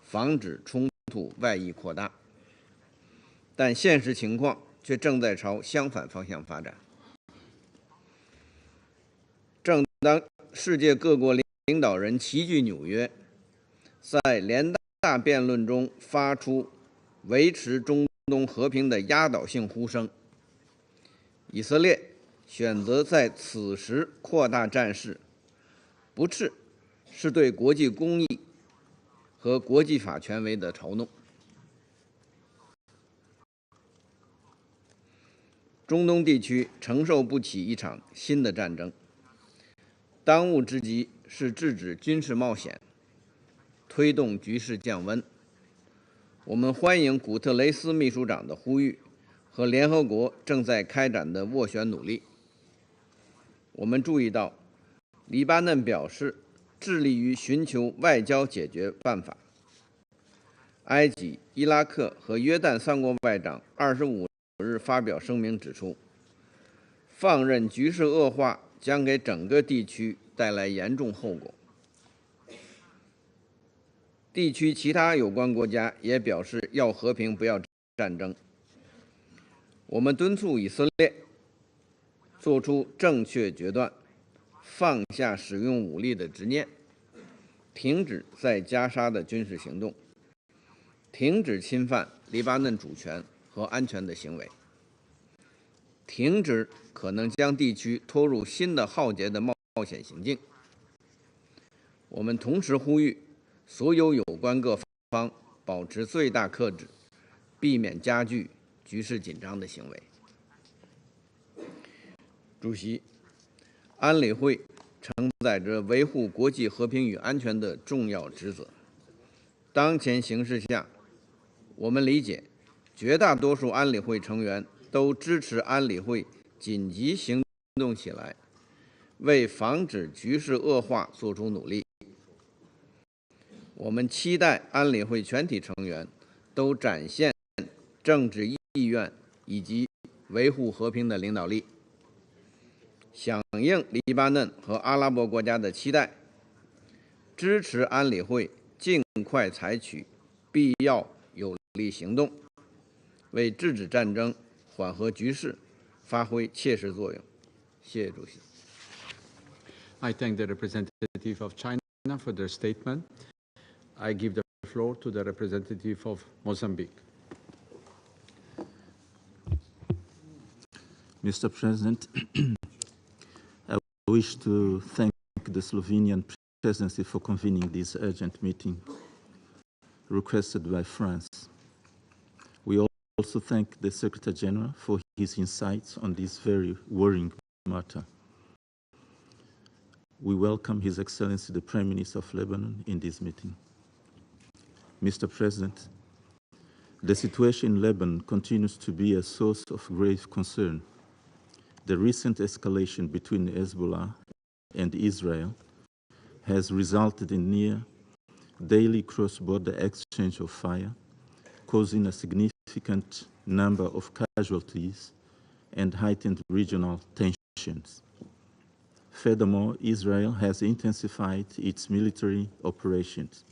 防止冲突外溢扩大。但现实情况却正在朝相反方向发展。正当世界各国领导人齐聚纽约，在联大辩论中发出维持中东和平的压倒性呼声，以色列选择在此时扩大战事，不啻是对国际公义和国际法权威的嘲弄。中东地区承受不起一场新的战争，当务之急是制止军事冒险，推动局势降温。我们欢迎古特雷斯秘书长的呼吁和联合国正在开展的斡旋努力。我们注意到，黎巴嫩表示致力于寻求外交解决办法。埃及、伊拉克和约旦3国外长25日发表声明指出，放任局势恶化将给整个地区带来严重后果。地区其他有关国家也表示要和平，不要战争。我们敦促以色列做出正确决断，放下使用武力的执念，停止在加沙的军事行动，停止侵犯黎巴嫩主权和安全的行为，停止可能将地区拖入新的浩劫的冒险行径。我们同时呼吁所有有关各方保持最大克制，避免加剧局势紧张的行为。主席，安理会承载着维护国际和平与安全的重要职责。当前形势下，我们理解绝大多数安理会成员都支持安理会紧急行动起来，为防止局势恶化做出努力。我们期待安理会全体成员都展现政治意愿以及维护和平的领导力，响应黎巴嫩和阿拉伯国家的期待，支持安理会尽快采取必要有力行动，为制止战争、缓和局势发挥切实作用。谢谢主席。I thank the representative of China for their statement. I give the floor to the representative of Mozambique. Mr. President, I wish to thank the Slovenian presidency for convening this urgent meeting requested by France. We also thank the Secretary General for his insights on this very worrying matter. We welcome His Excellency the Prime Minister of Lebanon in this meeting. Mr. President, the situation in Lebanon continues to be a source of grave concern. The recent escalation between Hezbollah and Israel has resulted in near daily cross-border exchange of fire, causing a significant number of casualties and heightened regional tensions. Furthermore, Israel has intensified its military operations.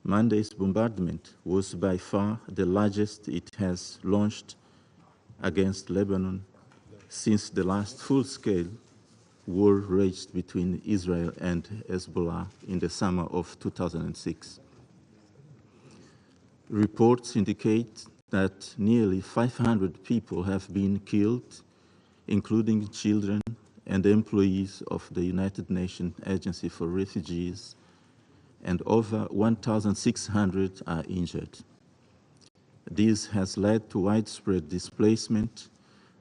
Monday's bombardment was by far the largest it has launched against Lebanon since the last full-scale war raged between Israel and Hezbollah in the summer of 2006. Reports indicate that nearly 500 people have been killed, including children and employees of the United Nations Agency for Refugees, and over 1,600 are injured. This has led to widespread displacement,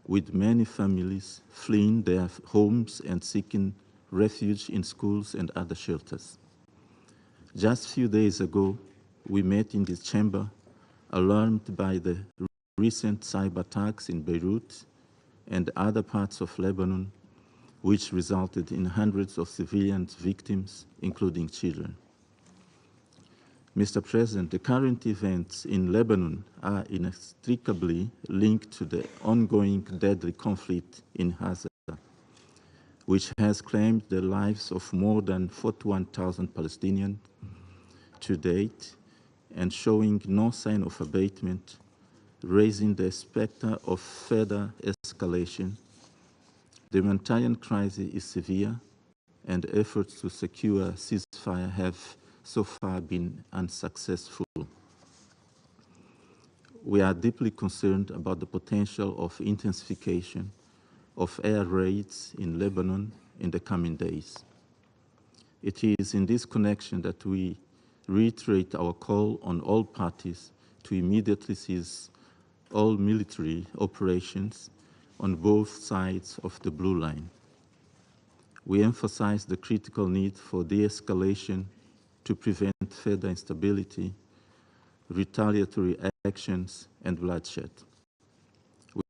with many families fleeing their homes and seeking refuge in schools and other shelters. Just a few days ago, we met in this chamber, alarmed by the recent cyber attacks in Beirut and other parts of Lebanon, which resulted in hundreds of civilian victims, including children. Mr. President, the current events in Lebanon are inextricably linked to the ongoing deadly conflict in Gaza, which has claimed the lives of more than 41,000 Palestinians to date and showing no sign of abatement, raising the specter of further escalation. The humanitarian crisis is severe, and efforts to secure a ceasefire have so far been unsuccessful. We are deeply concerned about the potential of intensification of air raids in Lebanon in the coming days. It is in this connection that we reiterate our call on all parties to immediately cease all military operations on both sides of the Blue Line. We emphasize the critical need for de-escalation to prevent further instability, retaliatory actions, and bloodshed.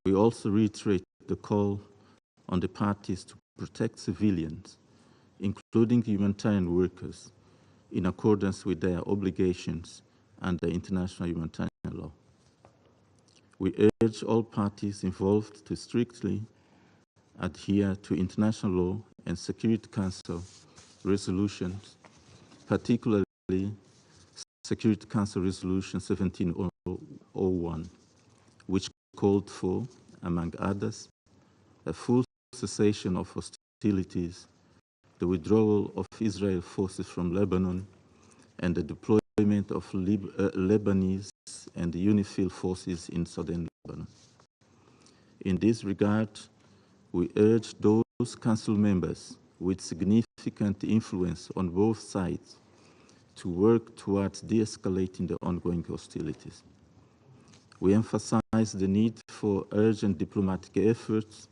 We also reiterate the call on the parties to protect civilians, including humanitarian workers, in accordance with their obligations under international humanitarian law. We urge all parties involved to strictly adhere to international law and Security Council resolutions, particularly Security Council Resolution 1701, which called for, among others, a full cessation of hostilities, the withdrawal of Israel forces from Lebanon, and the deployment of Lebanese and UNIFIL forces in southern Lebanon. In this regard, we urge those Council members with significant influence on both sides to work towards de-escalating the ongoing hostilities. We emphasize the need for urgent diplomatic efforts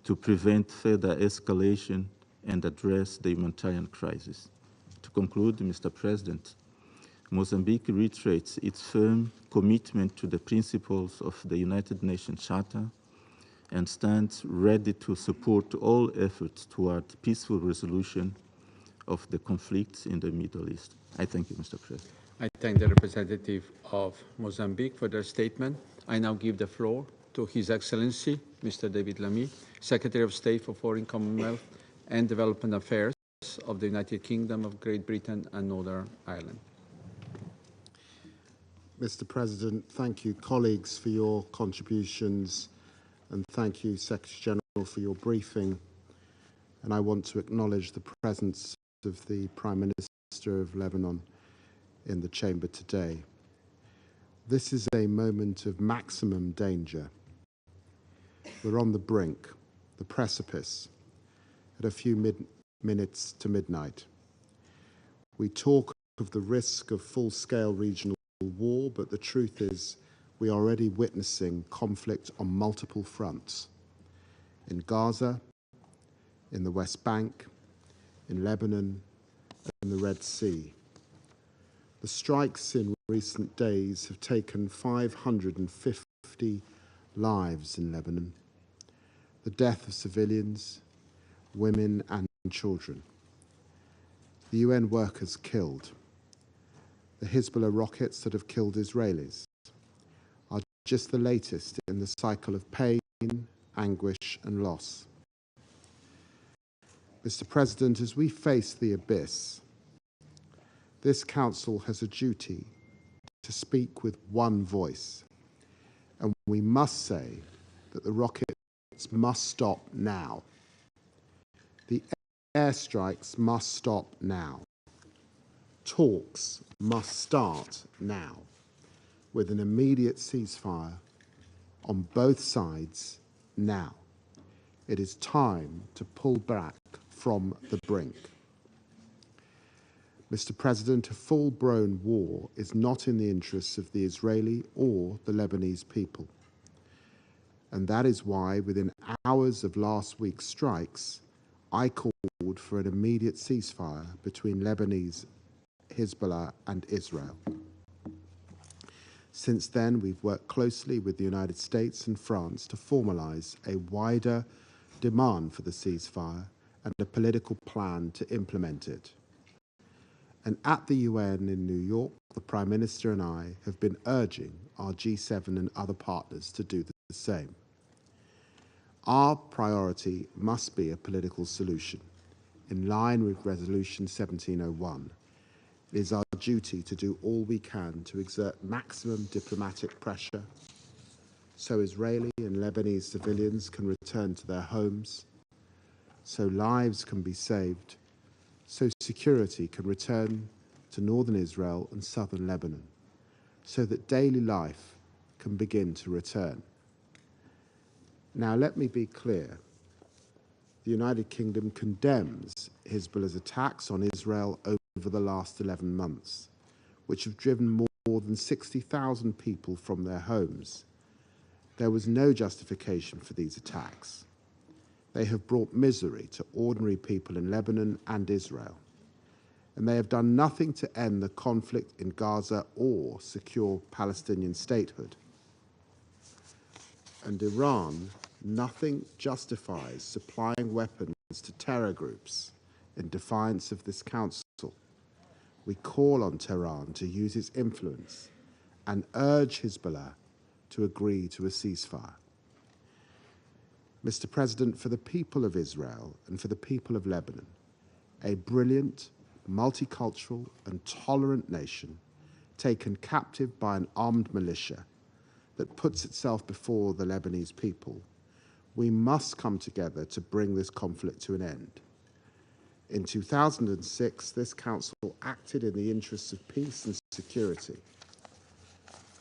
to prevent further escalation and address the humanitarian crisis. To conclude, Mr. President, Mozambique reiterates its firm commitment to the principles of the United Nations Charter and stands ready to support all efforts toward peaceful resolution of the conflicts in the Middle East. I thank you, Mr. President. I thank the representative of Mozambique for their statement. I now give the floor to His Excellency, Mr. David Lammy, Secretary of State for Foreign Commonwealth and Development Affairs of the United Kingdom of Great Britain and Northern Ireland. Mr. President, thank you, colleagues, for your contributions, and thank you, Secretary General, for your briefing. And I want to acknowledge the presence of the Prime Minister of Lebanon in the chamber today. This is a moment of maximum danger. We're on the brink, the precipice, at a few minutes to midnight. We talk of the risk of full-scale regional war, but the truth is we are already witnessing conflict on multiple fronts. In Gaza, in the West Bank, in Lebanon, and the Red Sea. The strikes in recent days have taken 550 lives in Lebanon, the death of civilians, women and children. The UN workers killed. The Hezbollah rockets that have killed Israelis are just the latest in the cycle of pain, anguish and loss. Mr. President, as we face the abyss, this Council has a duty to speak with one voice, and we must say that the rockets must stop now. The airstrikes must stop now. Talks must start now, with an immediate ceasefire on both sides now. It is time to pull back from the brink. Mr. President, a full-blown war is not in the interests of the Israeli or the Lebanese people. And that is why, within hours of last week's strikes, I called for an immediate ceasefire between Lebanese, Hezbollah, and Israel. Since then, we've worked closely with the United States and France to formalize a wider demand for the ceasefire and a political plan to implement it. And at the UN in New York, the Prime Minister and I have been urging our G7 and other partners to do the same. Our priority must be a political solution. In line with Resolution 1701, it is our duty to do all we can to exert maximum diplomatic pressure so Israeli and Lebanese civilians can return to their homes, so lives can be saved, so security can return to northern Israel and southern Lebanon, so that daily life can begin to return. Now, let me be clear. The United Kingdom condemns Hezbollah's attacks on Israel over the last 11 months, which have driven more than 60,000 people from their homes. There was no justification for these attacks. They have brought misery to ordinary people in Lebanon and Israel, and they have done nothing to end the conflict in Gaza or secure Palestinian statehood. And Iran, nothing justifies supplying weapons to terror groups in defiance of this council. We call on Tehran to use its influence and urge Hezbollah to agree to a ceasefire. Mr. President, for the people of Israel and for the people of Lebanon, a brilliant, multicultural and tolerant nation taken captive by an armed militia that puts itself before the Lebanese people, we must come together to bring this conflict to an end. In 2006, this council acted in the interests of peace and security.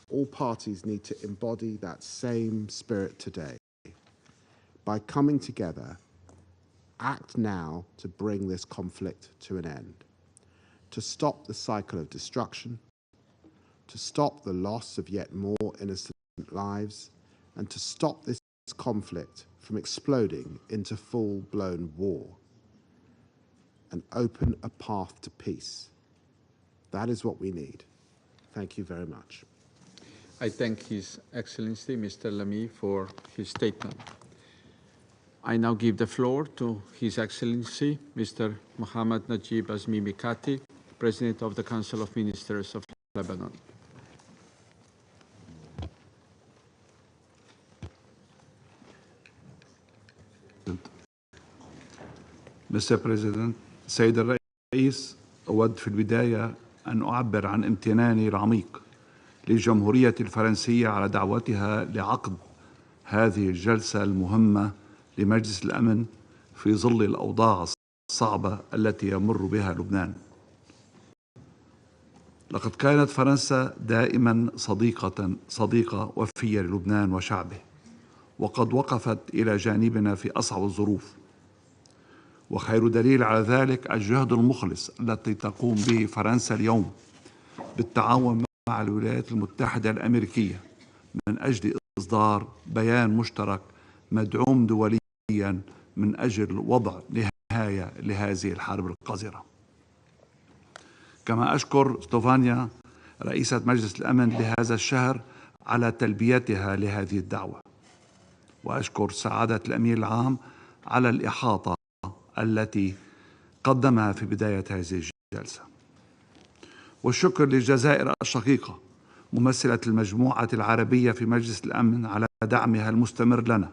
All parties need to embody that same spirit today. By coming together, act now to bring this conflict to an end, to stop the cycle of destruction, to stop the loss of yet more innocent lives, and to stop this conflict from exploding into full-blown war, and open a path to peace. That is what we need. Thank you very much. I thank His Excellency, Mr. Lamy, for his statement. I now give the floor to His Excellency, Mr. Mohammad Najib Azmi Mikati, President of the Council of Ministers of Lebanon. Mr. President, سيد الرئيس، أود في البداية أن أعبر عن امتناني العميق للجمهورية الفرنسية على دعوتها لعقد هذه الجلسة المهمة لمجلس الأمن في ظل الأوضاع الصعبة التي يمر بها لبنان. لقد كانت فرنسا دائما صديقة وفية للبنان وشعبه، وقد وقفت إلى جانبنا في أصعب الظروف، وخير دليل على ذلك الجهد المخلص الذي تقوم به فرنسا اليوم بالتعاون مع الولايات المتحدة الأمريكية من أجل إصدار بيان مشترك مدعوم دوليا من أجل وضع نهاية لهذه الحرب القذرة. كما أشكر ستوفانيا رئيسة مجلس الأمن لهذا الشهر على تلبيتها لهذه الدعوة، وأشكر سعادة الأمير العام على الإحاطة التي قدمها في بداية هذه الجلسة. والشكر للجزائر الشقيقة ممثلة المجموعة العربية في مجلس الأمن على دعمها المستمر لنا،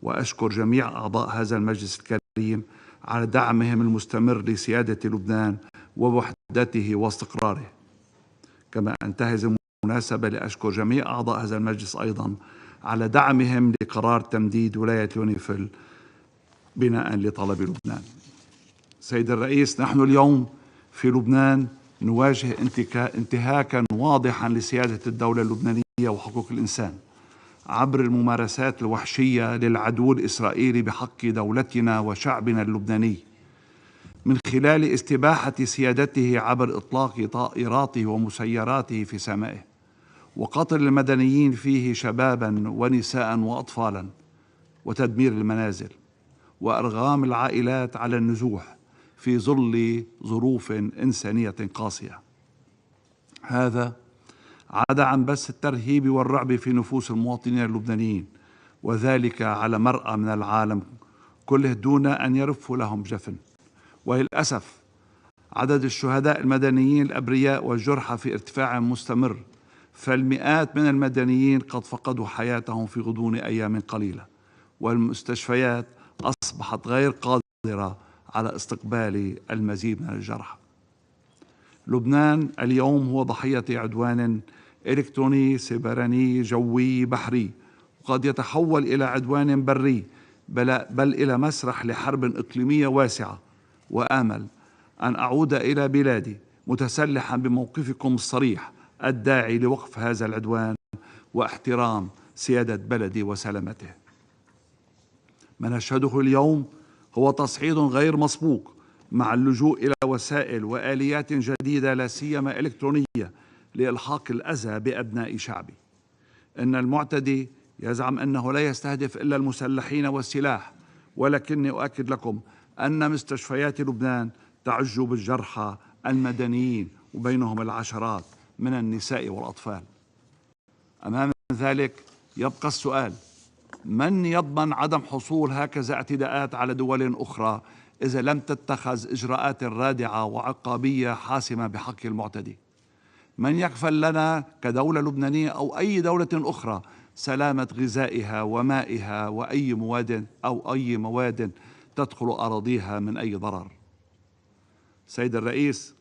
وأشكر جميع أعضاء هذا المجلس الكريم على دعمهم المستمر لسيادة لبنان ووحدته واستقراره. كما أنتهز المناسبة لأشكر جميع أعضاء هذا المجلس أيضا على دعمهم لقرار تمديد ولاية ليونيفيل بناء لطلب لبنان. سيد الرئيس، نحن اليوم في لبنان نواجه انتهاكا واضحا لسيادة الدولة اللبنانية وحقوق الإنسان عبر الممارسات الوحشية للعدو الإسرائيلي بحق دولتنا وشعبنا اللبناني من خلال استباحة سيادته عبر إطلاق طائراته ومسيراته في سمائه، وقتل المدنيين فيه شبابا ونساء وأطفالا، وتدمير المنازل، وأرغام العائلات على النزوح في ظل ظروف إنسانية قاسية. هذا عدا عن بث الترهيب والرعب في نفوس المواطنين اللبنانيين، وذلك على مرأى من العالم كله دون أن يرفوا لهم جفن. وللأسف عدد الشهداء المدنيين الأبرياء والجرحى في ارتفاع مستمر، فالمئات من المدنيين قد فقدوا حياتهم في غضون أيام قليلة، والمستشفيات أصبحت غير قادرة على استقبال المزيد من الجرحى. لبنان اليوم هو ضحية عدوان إلكتروني، سيبراني، جوي، بحري، وقد يتحول إلى عدوان بري، بل إلى مسرح لحرب إقليمية واسعة. وآمل أن أعود إلى بلادي متسلحا بموقفكم الصريح الداعي لوقف هذا العدوان واحترام سيادة بلدي وسلامته. ما نشهده اليوم هو تصعيد غير مسبوق مع اللجوء إلى وسائل وآليات جديدة لا سيما إلكترونية لإلحاق الأذى بأبناء شعبي. إن المعتدي يزعم أنه لا يستهدف إلا المسلحين والسلاح، ولكني أؤكد لكم أن مستشفيات لبنان تعج بالجرحى المدنيين، وبينهم العشرات من النساء والأطفال. أمام ذلك يبقى السؤال: من يضمن عدم حصول هكذا اعتداءات على دول أخرى إذا لم تتخذ إجراءات رادعة وعقابية حاسمة بحق المعتدي؟ من يكفل لنا كدولة لبنانية أو أي دولة أخرى سلامة غذائها ومائها وأي مواد تدخل أراضيها من أي ضرر؟ سيد الرئيس،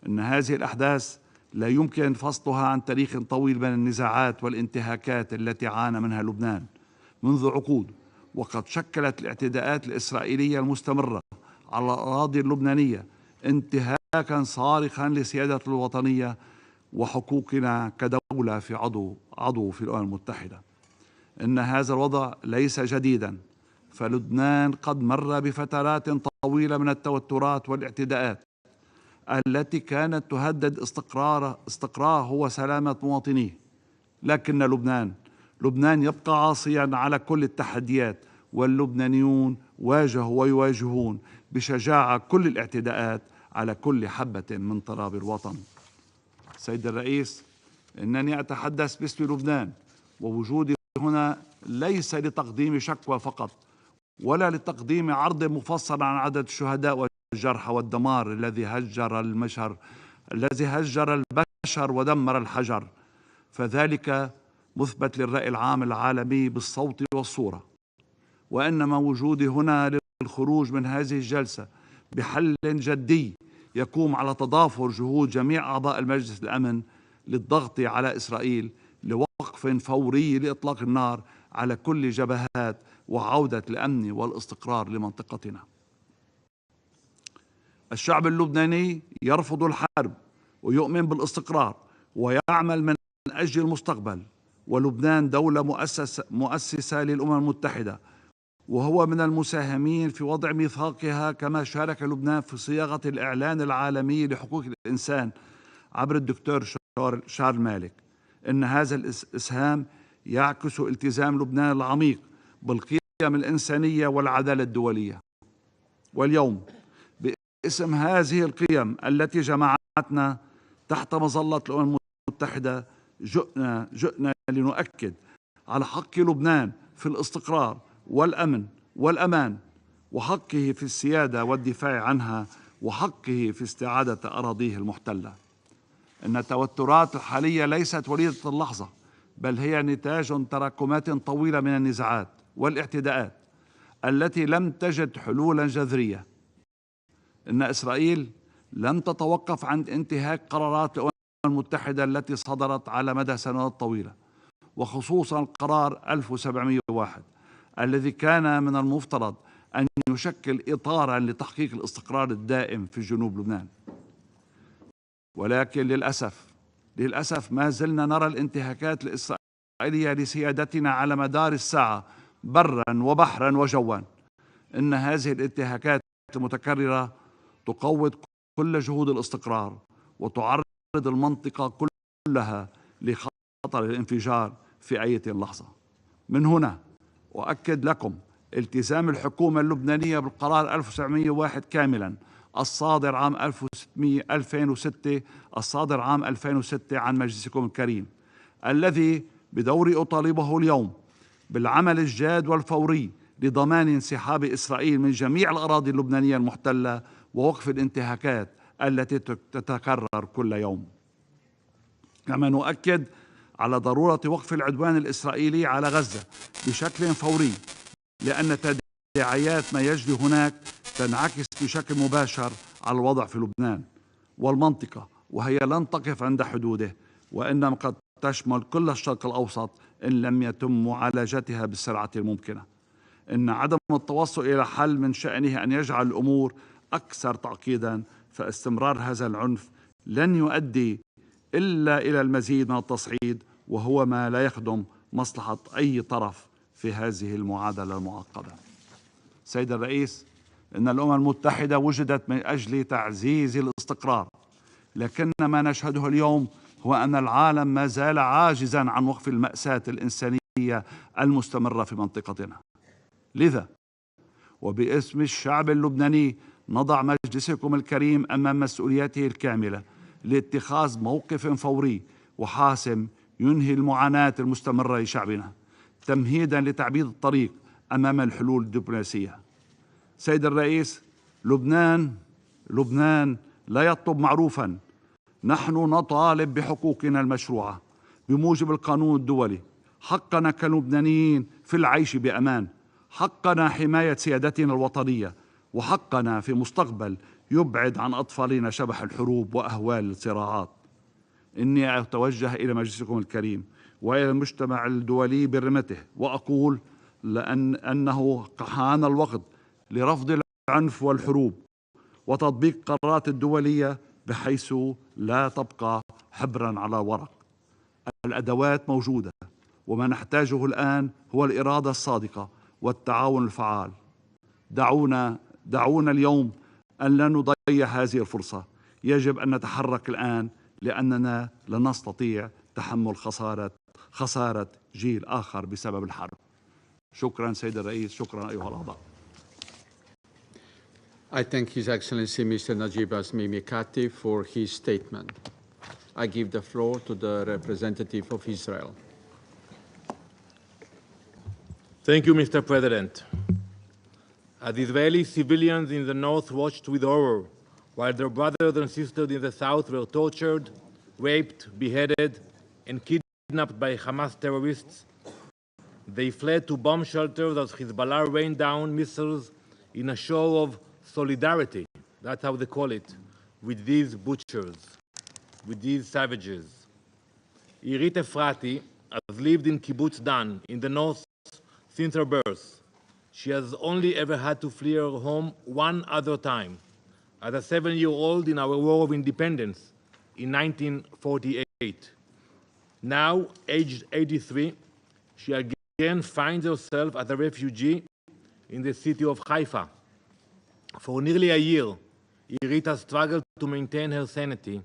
إن هذه الأحداث لا يمكن فصلها عن تاريخ طويل من النزاعات والانتهاكات التي عانى منها لبنان منذ عقود، وقد شكلت الاعتداءات الإسرائيلية المستمرة على الأراضي اللبنانية انتهاكا صارخا لسيادة الوطنية وحقوقنا كدولة في عضو في الأمم المتحدة. إن هذا الوضع ليس جديدا، فلبنان قد مر بفترات طويلة من التوترات والاعتداءات التي كانت تهدد استقراره وسلامة مواطنيه. لكن لبنان يبقى عاصيا على كل التحديات، واللبنانيون واجهوا ويواجهون بشجاعة كل الاعتداءات على كل حبة من تراب الوطن. سيد الرئيس، إنني أتحدث باسم لبنان، ووجودي هنا ليس لتقديم شكوى فقط، ولا لتقديم عرض مفصل عن عدد الشهداء والجرحى والدمار الذي هجر البشر ودمر الحجر، فذلك مثبت للرأي العام العالمي بالصوت والصورة. وإنما وجودي هنا للخروج من هذه الجلسة بحل جدي يقوم على تضافر جهود جميع أعضاء المجلس الأمن للضغط على إسرائيل لوقف فوري لإطلاق النار على كل جبهات وعودة الأمن والاستقرار لمنطقتنا. الشعب اللبناني يرفض الحرب ويؤمن بالاستقرار ويعمل من أجل المستقبل، ولبنان دولة مؤسسة للأمم المتحدة، وهو من المساهمين في وضع ميثاقها، كما شارك لبنان في صياغة الإعلان العالمي لحقوق الإنسان عبر الدكتور شارل مالك. إن هذا الإسهام يعكس التزام لبنان العميق بالقيم الإنسانية والعدالة الدولية. واليوم باسم هذه القيم التي جمعتنا تحت مظلة الأمم المتحدة جئنا لنؤكد على حق لبنان في الاستقرار والأمن والأمان، وحقه في السيادة والدفاع عنها، وحقه في استعادة أراضيه المحتلة. إن التوترات الحالية ليست وليدة اللحظة، بل هي نتاج تراكمات طويلة من النزاعات والاعتداءات التي لم تجد حلولا جذرية. إن إسرائيل لم تتوقف عند انتهاك قرارات الأمم المتحدة التي صدرت على مدى سنوات طويلة، وخصوصا قرار 1701 الذي كان من المفترض أن يشكل إطارا لتحقيق الاستقرار الدائم في جنوب لبنان. ولكن للأسف ما زلنا نرى الانتهاكات الإسرائيلية لسيادتنا على مدار الساعة برا وبحرا وجوا. إن هذه الانتهاكات المتكررة تقوض كل جهود الاستقرار وتعرض المنطقة كلها خطر الانفجار في أي لحظة. من هنا أؤكد لكم التزام الحكومة اللبنانية بالقرار 1901 كاملا الصادر عام 2006 الصادر عام 2006 عن مجلسكم الكريم، الذي بدوري أطالبه اليوم بالعمل الجاد والفوري لضمان انسحاب إسرائيل من جميع الأراضي اللبنانية المحتلة ووقف الانتهاكات التي تتكرر كل يوم. كما نؤكد على ضرورة وقف العدوان الإسرائيلي على غزة بشكل فوري، لأن تداعيات ما يجري هناك تنعكس بشكل مباشر على الوضع في لبنان والمنطقة، وهي لن تقف عند حدوده، وإنما قد تشمل كل الشرق الأوسط إن لم يتم معالجتها بالسرعة الممكنة. إن عدم التوصل إلى حل من شأنه أن يجعل الأمور أكثر تعقيدا، فاستمرار هذا العنف لن يؤدي إلا إلى المزيد من التصعيد، وهو ما لا يخدم مصلحة أي طرف في هذه المعادلة المعقدة. سيد الرئيس، إن الأمم المتحدة وجدت من أجل تعزيز الاستقرار، لكن ما نشهده اليوم هو أن العالم ما زال عاجزا عن وقف المأساة الإنسانية المستمرة في منطقتنا. لذا وباسم الشعب اللبناني نضع مجلسكم الكريم أمام مسؤوليته الكاملة لاتخاذ موقف فوري وحاسم ينهي المعاناة المستمرة لشعبنا، تمهيدا لتعبيد الطريق أمام الحلول الدبلوماسية. سيد الرئيس، لبنان لا يطلب معروفا، نحن نطالب بحقوقنا المشروعة بموجب القانون الدولي، حقنا كلبنانيين في العيش بأمان، حقنا حماية سيادتنا الوطنية، وحقنا في مستقبل يبعد عن أطفالنا شبح الحروب وأهوال الصراعات. إني أتوجه إلى مجلسكم الكريم وإلى المجتمع الدولي برمته وأقول أنه حان الوقت لرفض العنف والحروب وتطبيق القرارات الدولية بحيث لا تبقى حبرا على ورق. الأدوات موجودة، وما نحتاجه الآن هو الإرادة الصادقة والتعاون الفعال. دعونا اليوم أن لا نضيع هذه الفرصة. يجب أن نتحرك الآن، لأننا لن نستطيع تحمل خسارة جيل آخر بسبب الحرب. شكرا سيد الرئيس، شكرا أيها الأعضاء. I thank His Excellency Mr. Najib Asmi Mikati for his statement. I give the floor to the representative of Israel. Thank you, Mr. President. As Israeli civilians in the north watched with horror while their brothers and sisters in the south were tortured, raped, beheaded, and kidnapped by Hamas terrorists, they fled to bomb shelters as Hezbollah rained down missiles in a show of solidarity, that's how they call it, with these butchers, with these savages. Irit Efrati has lived in Kibbutz Dan in the north since her birth. She has only ever had to flee her home one other time, as a 7-year-old in our War of Independence in 1948. Now, aged 83, she again finds herself as a refugee in the city of Haifa. For nearly a year, Irit has struggled to maintain her sanity,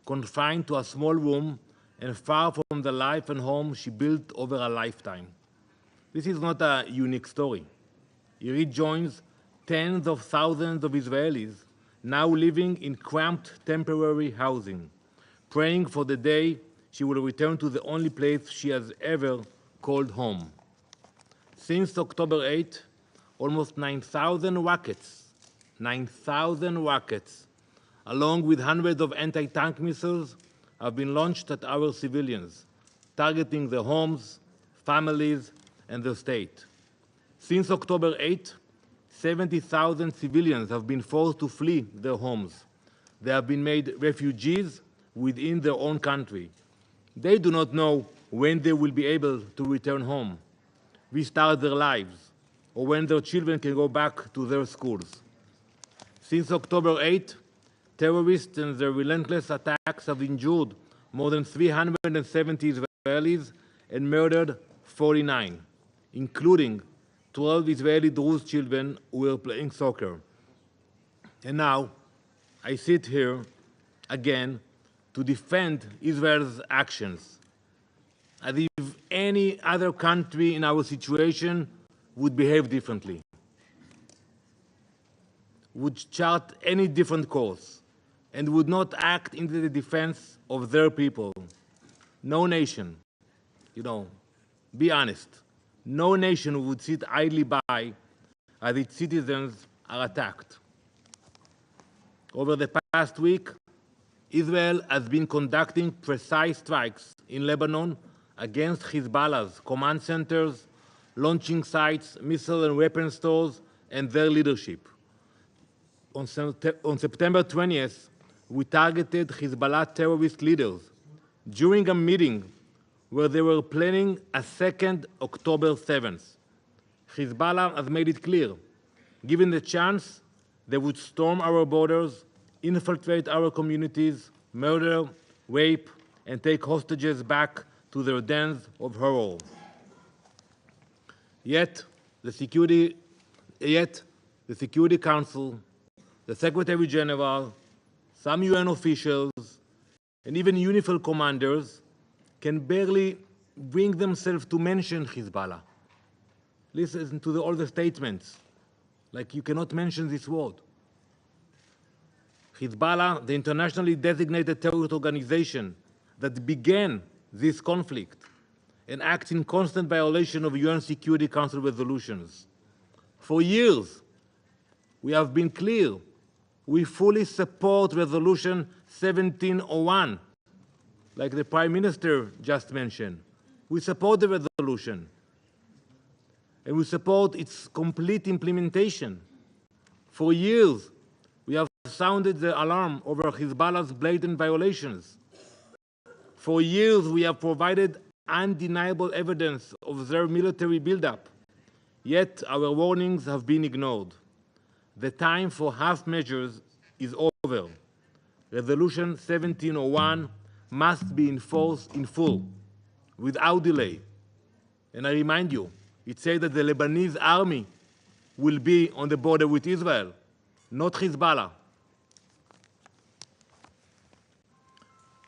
confined to a small room and far from the life and home she built over a lifetime. This is not a unique story. Irit joins tens of thousands of Israelis now living in cramped temporary housing, praying for the day she will return to the only place she has ever called home. Since October 8, almost 9,000 rockets, along with hundreds of anti-tank missiles, have been launched at our civilians, targeting their homes, families, and the state. Since October 8, 70,000 civilians have been forced to flee their homes. They have been made refugees within their own country. They do not know when they will be able to return home, restart their lives, or when their children can go back to their schools. Since October 8, terrorists and their relentless attacks have injured more than 370 Israelis and murdered 49, including 12 Israeli Druze children who were playing soccer. And now, I sit here again to defend Israel's actions. as if any other country in our situation would behave differently, would chart any different course, and would not act in the defense of their people. No nation, be honest, no nation would sit idly by as its citizens are attacked. Over the past week, Israel has been conducting precise strikes in Lebanon against Hezbollah's command centers, launching sites, missile and weapon stores, and their leadership. On September 20th, we targeted Hezbollah terrorist leaders during a meeting where they were planning a second October 7th. Hezbollah has made it clear, given the chance, they would storm our borders, infiltrate our communities, murder, rape, and take hostages back to their dens of horror. Yet, the Security Council, the Secretary General, some UN officials, and even UNIFIL commanders can barely bring themselves to mention Hezbollah. Listen to all the statements, like you cannot mention this word. Hezbollah, the internationally designated terrorist organization that began this conflict and acts in constant violation of UN Security Council resolutions. For years, we have been clear. We fully support Resolution 1701, like the Prime Minister just mentioned. We support the resolution, and we support its complete implementation. For years, we have sounded the alarm over Hezbollah's blatant violations. For years, we have provided undeniable evidence of their military buildup, yet our warnings have been ignored. The time for half measures is over. Resolution 1701 must be enforced in full, without delay. And I remind you, it says that the Lebanese army will be on the border with Israel, not Hezbollah.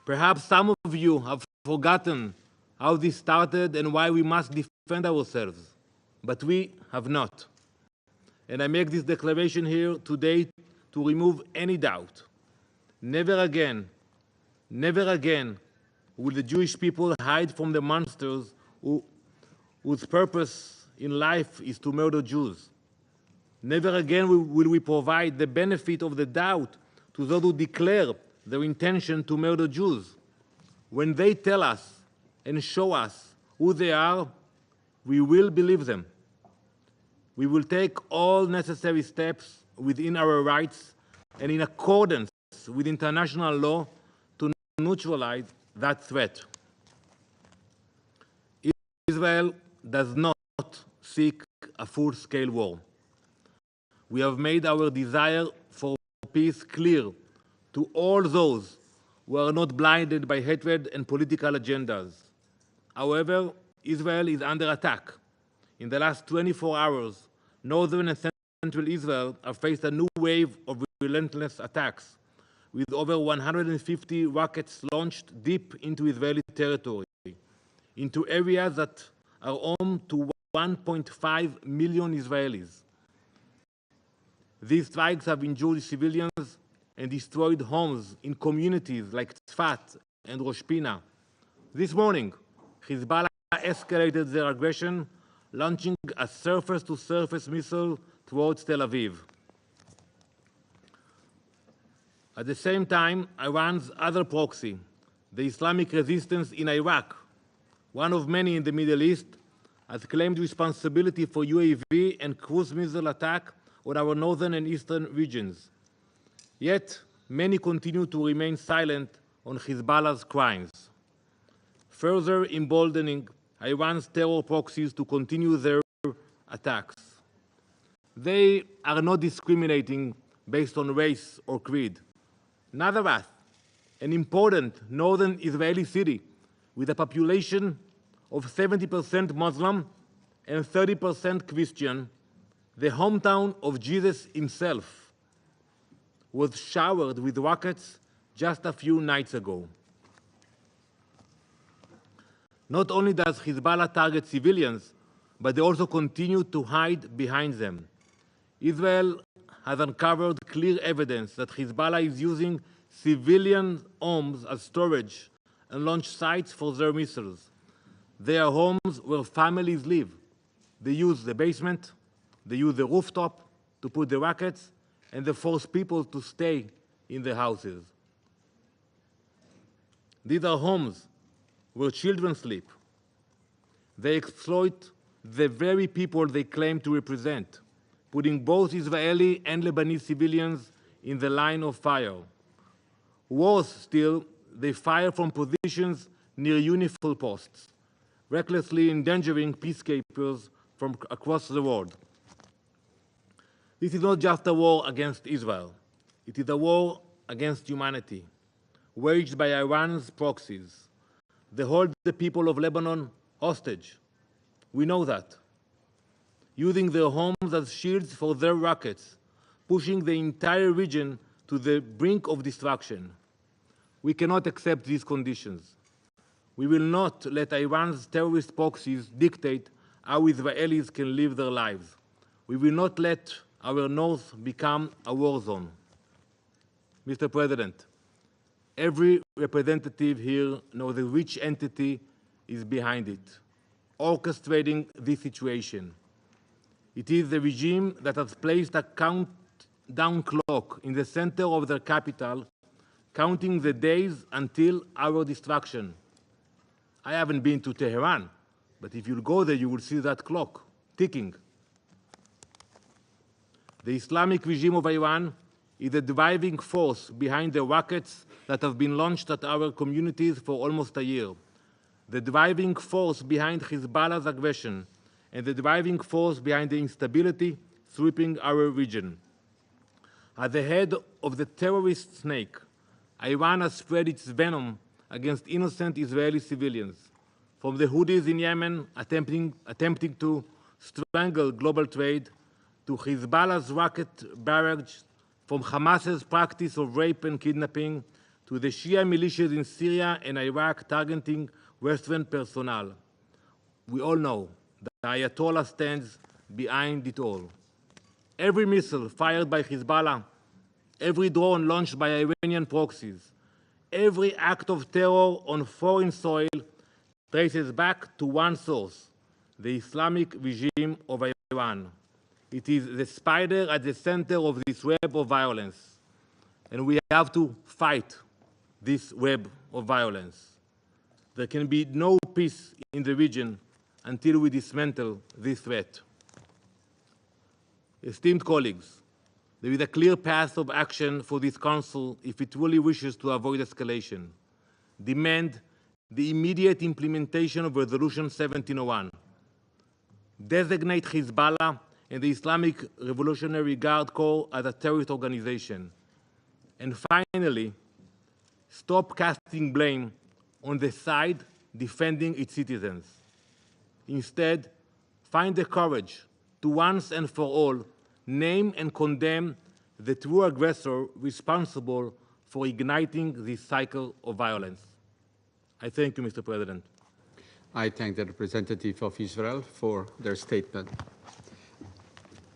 Perhaps some of you have forgotten how this started and why we must defend ourselves, but we have not. And I make this declaration here today to remove any doubt. Never again will the Jewish people hide from the monsters whose purpose in life is to murder Jews. Never again will we provide the benefit of the doubt to those who declare their intention to murder Jews. When they tell us and show us who they are, we will believe them. We will take all necessary steps within our rights and in accordance with international law to neutralize that threat. Israel does not seek a full-scale war. We have made our desire for peace clear to all those who are not blinded by hatred and political agendas. However, Israel is under attack. In the last 24 hours, northern and central Israel have faced a new wave of relentless attacks, with over 150 rockets launched deep into Israeli territory, into areas that are home to 1.5 million Israelis. These strikes have injured civilians and destroyed homes in communities like Tzfat and Rosh Pina. This morning, Hezbollah escalated their aggression, launching a surface-to-surface missile towards Tel Aviv. At the same time, Iran's other proxy, the Islamic resistance in Iraq, one of many in the Middle East, has claimed responsibility for UAV and cruise missile attack on our northern and eastern regions. Yet, many continue to remain silent on Hezbollah's crimes, further emboldening Iran's terror proxies to continue their attacks. They are not discriminating based on race or creed. Nazareth, an important northern Israeli city with a population of 70% Muslim and 30% Christian, the hometown of Jesus himself, was showered with rockets just a few nights ago. Not only does Hezbollah target civilians, but they also continue to hide behind them. Israel has uncovered clear evidence that Hezbollah is using civilian homes as storage and launch sites for their missiles. They are homes where families live. They use the basement, they use the rooftop to put the rockets, and they force people to stay in the houses. These are homes where children sleep. They exploit the very people they claim to represent, putting both Israeli and Lebanese civilians in the line of fire. Worse still, they fire from positions near UNIFIL posts, recklessly endangering peacekeepers from across the world. This is not just a war against Israel. It is a war against humanity, waged by Iran's proxies. They hold the people of Lebanon hostage. We know that. Using their homes as shields for their rockets, pushing the entire region to the brink of destruction. We cannot accept these conditions. We will not let Iran's terrorist proxies dictate how Israelis can live their lives. We will not let our north become a war zone. Mr. President, every representative here knows which entity is behind it, orchestrating this situation. It is the regime that has placed a countdown clock in the center of their capital, counting the days until our destruction. I haven't been to Tehran, but if you go there, you will see that clock ticking. The Islamic regime of Iran is the driving force behind the rockets that have been launched at our communities for almost a year, the driving force behind Hezbollah's aggression, and the driving force behind the instability sweeping our region. At the head of the terrorist snake, Iran has spread its venom against innocent Israeli civilians, from the Houthis in Yemen attempting to strangle global trade, to Hezbollah's rocket barrage, from Hamas's practice of rape and kidnapping, to the Shia militias in Syria and Iraq targeting Western personnel. We all know that the Ayatollah stands behind it all. Every missile fired by Hezbollah, every drone launched by Iranian proxies, every act of terror on foreign soil traces back to one source, the Islamic regime of Iran. It is the spider at the center of this web of violence, and we have to fight this web of violence. There can be no peace in the region until we dismantle this threat. Esteemed colleagues, there is a clear path of action for this Council if it truly wishes to avoid escalation. Demand the immediate implementation of Resolution 1701. Designate Hezbollah and the Islamic Revolutionary Guard Corps as a terrorist organization. And finally, stop casting blame on the side defending its citizens. Instead, find the courage to once and for all name and condemn the true aggressor responsible for igniting this cycle of violence. I thank you, Mr. President. I thank the representative of Israel for their statement.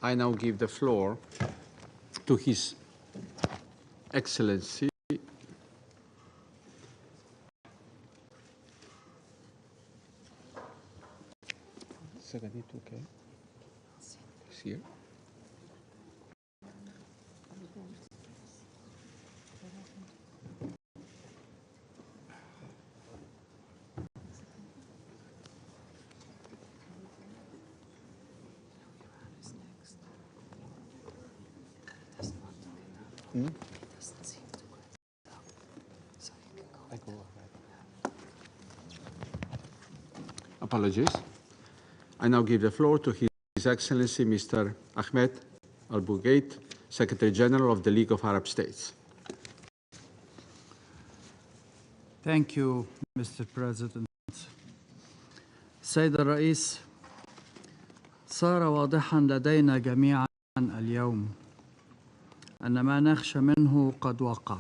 I now give the floor to His Excellency okay. He's here. Apologies. I now give the floor to His Excellency Mr. Ahmed Al-Bugait, Secretary General of the League of Arab States. Thank you, Mr. President. سيد الرئيس، صار واضحا لدينا جميعا اليوم أن ما نخشى منه قد وقع.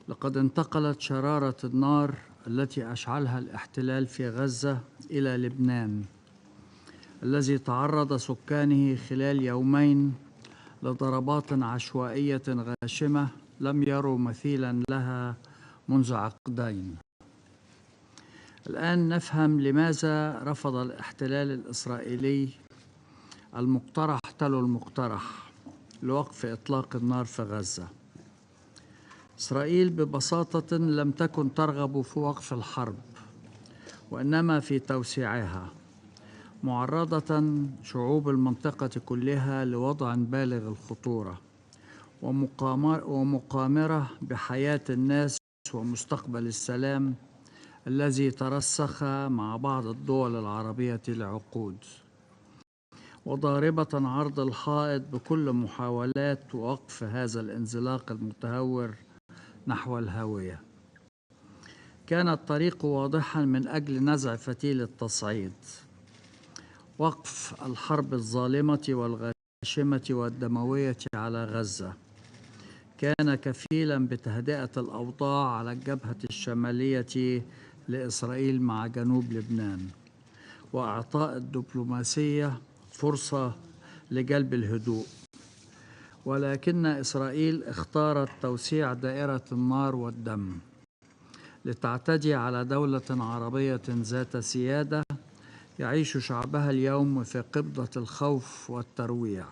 لقد انتقلت شرارة النار التي أشعلها الاحتلال في غزة إلى لبنان، الذي تعرض سكانه خلال يومين لضربات عشوائية غاشمة لم يروا مثيلا لها منذ عقدين. الآن نفهم لماذا رفض الاحتلال الإسرائيلي المقترح تلو المقترح لوقف إطلاق النار في غزة. إسرائيل ببساطة لم تكن ترغب في وقف الحرب، وإنما في توسيعها، معرضة شعوب المنطقة كلها لوضع بالغ الخطورة ومقامرة بحياة الناس ومستقبل السلام الذي ترسخ مع بعض الدول العربية لعقود، وضاربة عرض الحائط بكل محاولات وقف هذا الانزلاق المتهور نحو الهاوية. كان الطريق واضحا من أجل نزع فتيل التصعيد، وقف الحرب الظالمة والغاشمة والدموية على غزة. كان كفيلا بتهدئة الأوضاع على الجبهة الشمالية لإسرائيل مع جنوب لبنان، وإعطاء الدبلوماسية فرصة لجلب الهدوء. ولكن إسرائيل اختارت توسيع دائرة النار والدم لتعتدي على دولة عربية ذات سيادة يعيش شعبها اليوم في قبضة الخوف والترويع.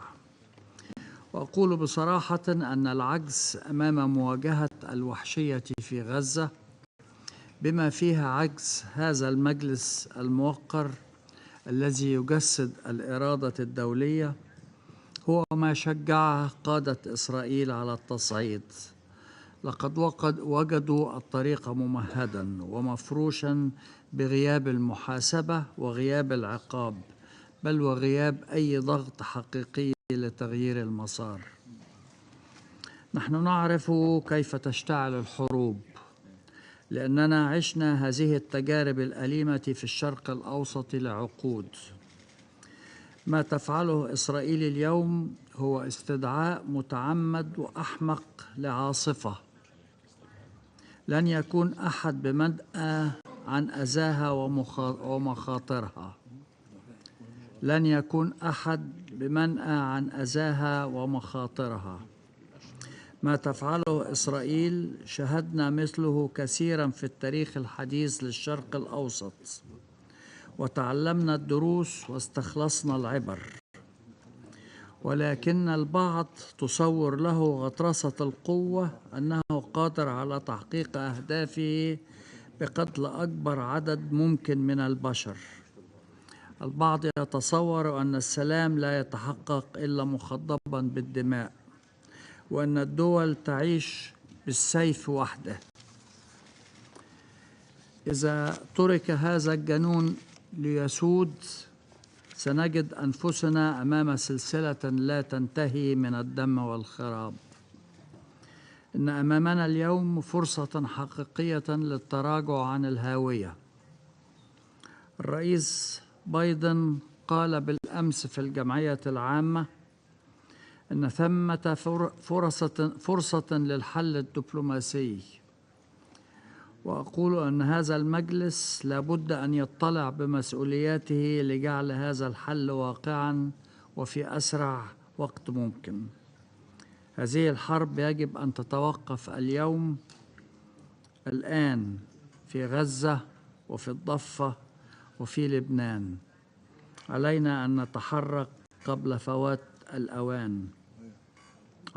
وأقول بصراحة أن العجز أمام مواجهة الوحشية في غزة، بما فيها عجز هذا المجلس الموقر الذي يجسد الإرادة الدولية، هو ما شجع قادة إسرائيل على التصعيد. لقد وجدوا الطريق ممهدا ومفروشا بغياب المحاسبة وغياب العقاب، بل وغياب أي ضغط حقيقي لتغيير المسار. نحن نعرف كيف تشتعل الحروب، لأننا عشنا هذه التجارب الأليمة في الشرق الأوسط لعقود. ما تفعله إسرائيل اليوم هو استدعاء متعمد وأحمق لعاصفة لن يكون أحد بمنأى عن أذاها ومخاطرها. لن يكون أحد بمنأى عن أذاها ومخاطرها. ما تفعله إسرائيل شهدنا مثله كثيرا في التاريخ الحديث للشرق الأوسط، وتعلمنا الدروس واستخلصنا العبر. ولكن البعض تصور له غطرسة القوة أنه قادر على تحقيق أهدافه بقتل أكبر عدد ممكن من البشر. البعض يتصور أن السلام لا يتحقق إلا مخضبا بالدماء، وأن الدول تعيش بالسيف وحده. إذا ترك هذا الجنون ليسود، سنجد أنفسنا أمام سلسلة لا تنتهي من الدم والخراب. إن أمامنا اليوم فرصة حقيقية للتراجع عن الهاوية. الرئيس بايدن قال بالأمس في الجمعية العامة أن ثمة فرصة للحل الدبلوماسي، وأقول أن هذا المجلس لابد أن يطلع بمسؤولياته لجعل هذا الحل واقعاً وفي أسرع وقت ممكن. هذه الحرب يجب أن تتوقف اليوم، الآن، في غزة وفي الضفة وفي لبنان. علينا أن نتحرك قبل فوات الأوان.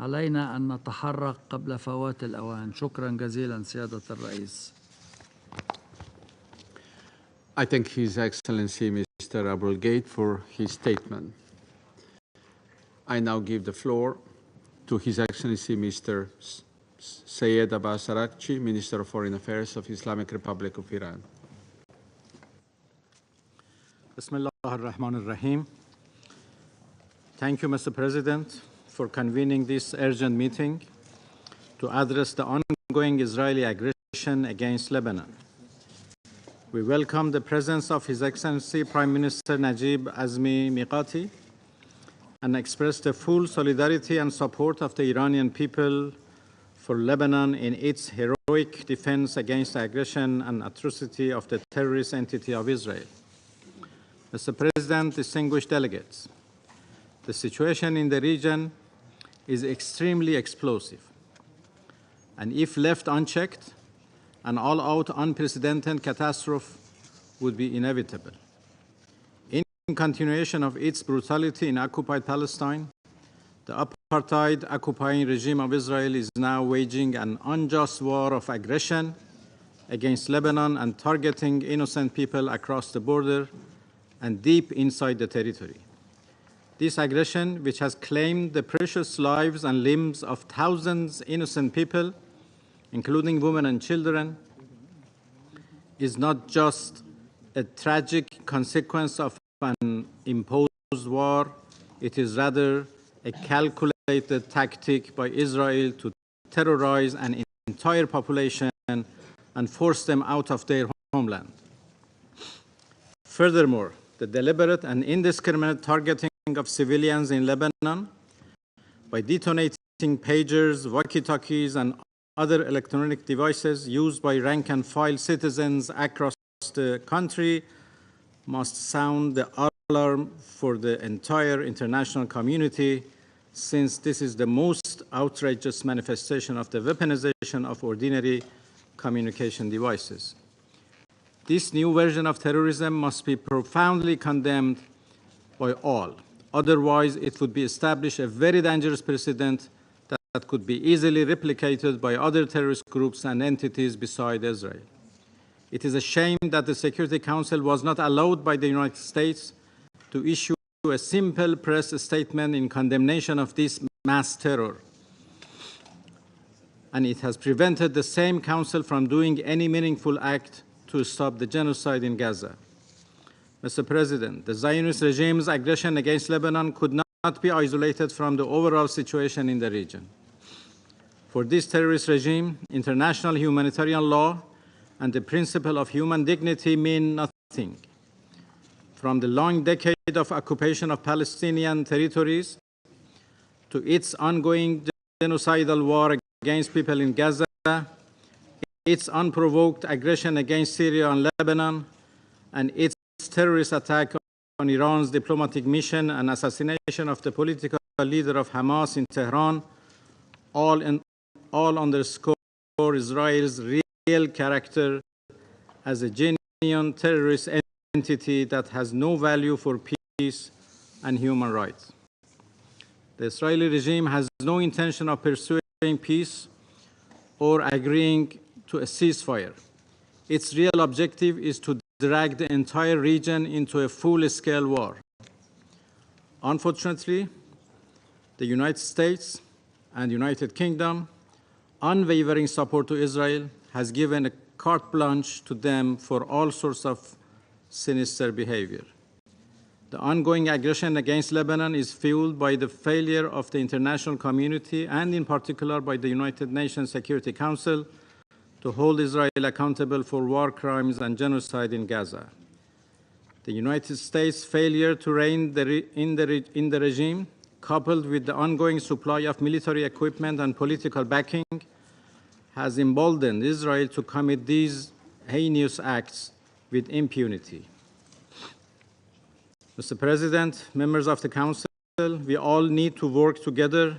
علينا أن نتحرك قبل فوات الأوان. شكراً جزيلاً سيادة الرئيس. I thank His Excellency Mr. Abulgate for his statement. I now give the floor to His Excellency Mr. Sayed Abbas Araghchi, Minister of Foreign Affairs of Islamic Republic of Iran. Bismillah ar-Rahman ar-Rahim. Thank you, Mr. President, for convening this urgent meeting to address the ongoing Israeli aggression against Lebanon. We welcome the presence of His Excellency Prime Minister Najib Azmi Miqati and express the full solidarity and support of the Iranian people for Lebanon in its heroic defense against the aggression and atrocity of the terrorist entity of Israel. Mr. President, distinguished delegates, the situation in the region is extremely explosive, and if left unchecked, an all-out unprecedented catastrophe would be inevitable. In continuation of its brutality in occupied Palestine, the apartheid occupying regime of Israel is now waging an unjust war of aggression against Lebanon and targeting innocent people across the border and deep inside the territory. This aggression, which has claimed the precious lives and limbs of thousands of innocent people, including women and children, is not just a tragic consequence of an imposed war, it is rather a calculated tactic by Israel to terrorize an entire population and force them out of their homeland. Furthermore, the deliberate and indiscriminate targeting of civilians in Lebanon by detonating pagers, walkie-talkies, and other electronic devices used by rank-and-file citizens across the country must sound the alarm for the entire international community, since this is the most outrageous manifestation of the weaponization of ordinary communication devices. This new version of terrorism must be profoundly condemned by all. Otherwise, it would be established a very dangerous precedent that could be easily replicated by other terrorist groups and entities beside Israel. It is a shame that the Security Council was not allowed by the United States to issue a simple press statement in condemnation of this mass terror. And it has prevented the same council from doing any meaningful act to stop the genocide in Gaza. Mr. President, the Zionist regime's aggression against Lebanon could not be isolated from the overall situation in the region. For this terrorist regime, international humanitarian law and the principle of human dignity mean nothing. From the long decade of occupation of Palestinian territories to its ongoing genocidal war against people in Gaza, its unprovoked aggression against Syria and Lebanon, and its terrorist attack on Iran's diplomatic mission and assassination of the political leader of Hamas in Tehran, all underscore Israel's real character as a genuine terrorist entity that has no value for peace and human rights. The Israeli regime has no intention of pursuing peace or agreeing to a ceasefire. Its real objective is to drag the entire region into a full-scale war. Unfortunately, the United States and United Kingdom unwavering support to Israel has given a carte blanche to them for all sorts of sinister behavior. The ongoing aggression against Lebanon is fueled by the failure of the international community and in particular by the United Nations Security Council to hold Israel accountable for war crimes and genocide in Gaza. The United States' failure to rein in the regime, coupled with the ongoing supply of military equipment and political backing, has emboldened Israel to commit these heinous acts with impunity. Mr. President, members of the Council, we all need to work together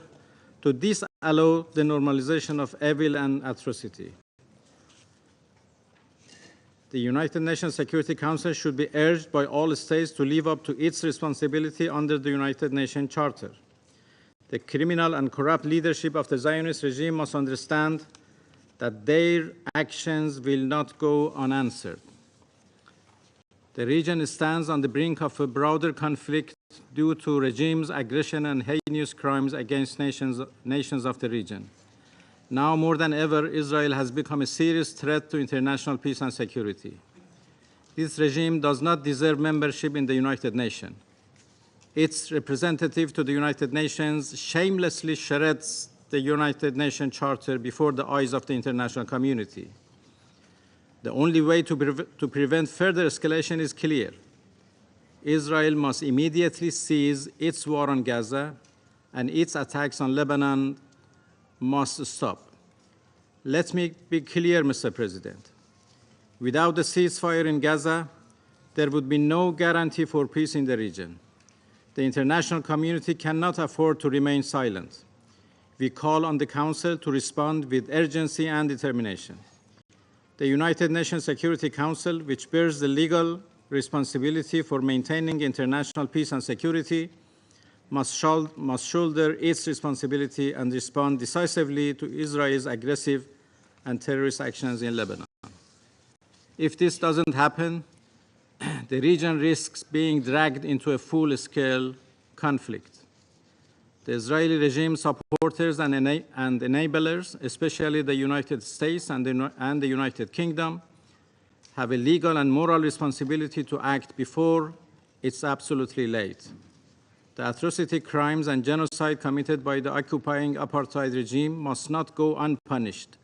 to disallow the normalization of evil and atrocity. The United Nations Security Council should be urged by all states to live up to its responsibility under the United Nations Charter. The criminal and corrupt leadership of the Zionist regime must understand that their actions will not go unanswered. The region stands on the brink of a broader conflict due to regime's aggression and heinous crimes against nations of the region. Now more than ever, Israel has become a serious threat to international peace and security. This regime does not deserve membership in the United Nations. Its representative to the United Nations shamelessly shreds the United Nations Charter before the eyes of the international community. The only way to prevent further escalation is clear. Israel must immediately cease its war on Gaza, and its attacks on Lebanon must stop. Let me be clear, Mr. President. Without the ceasefire in Gaza, there would be no guarantee for peace in the region. The international community cannot afford to remain silent. We call on the Council to respond with urgency and determination. The United Nations Security Council, which bears the legal responsibility for maintaining international peace and security, must shoulder its responsibility and respond decisively to Israel's aggressive and terrorist actions in Lebanon. If this doesn't happen, the region risks being dragged into a full-scale conflict. The Israeli regime supporters and enablers, especially the United States and the United Kingdom, have a legal and moral responsibility to act before it's absolutely late. The atrocity, crimes, and genocide committed by the occupying apartheid regime must not go unpunished,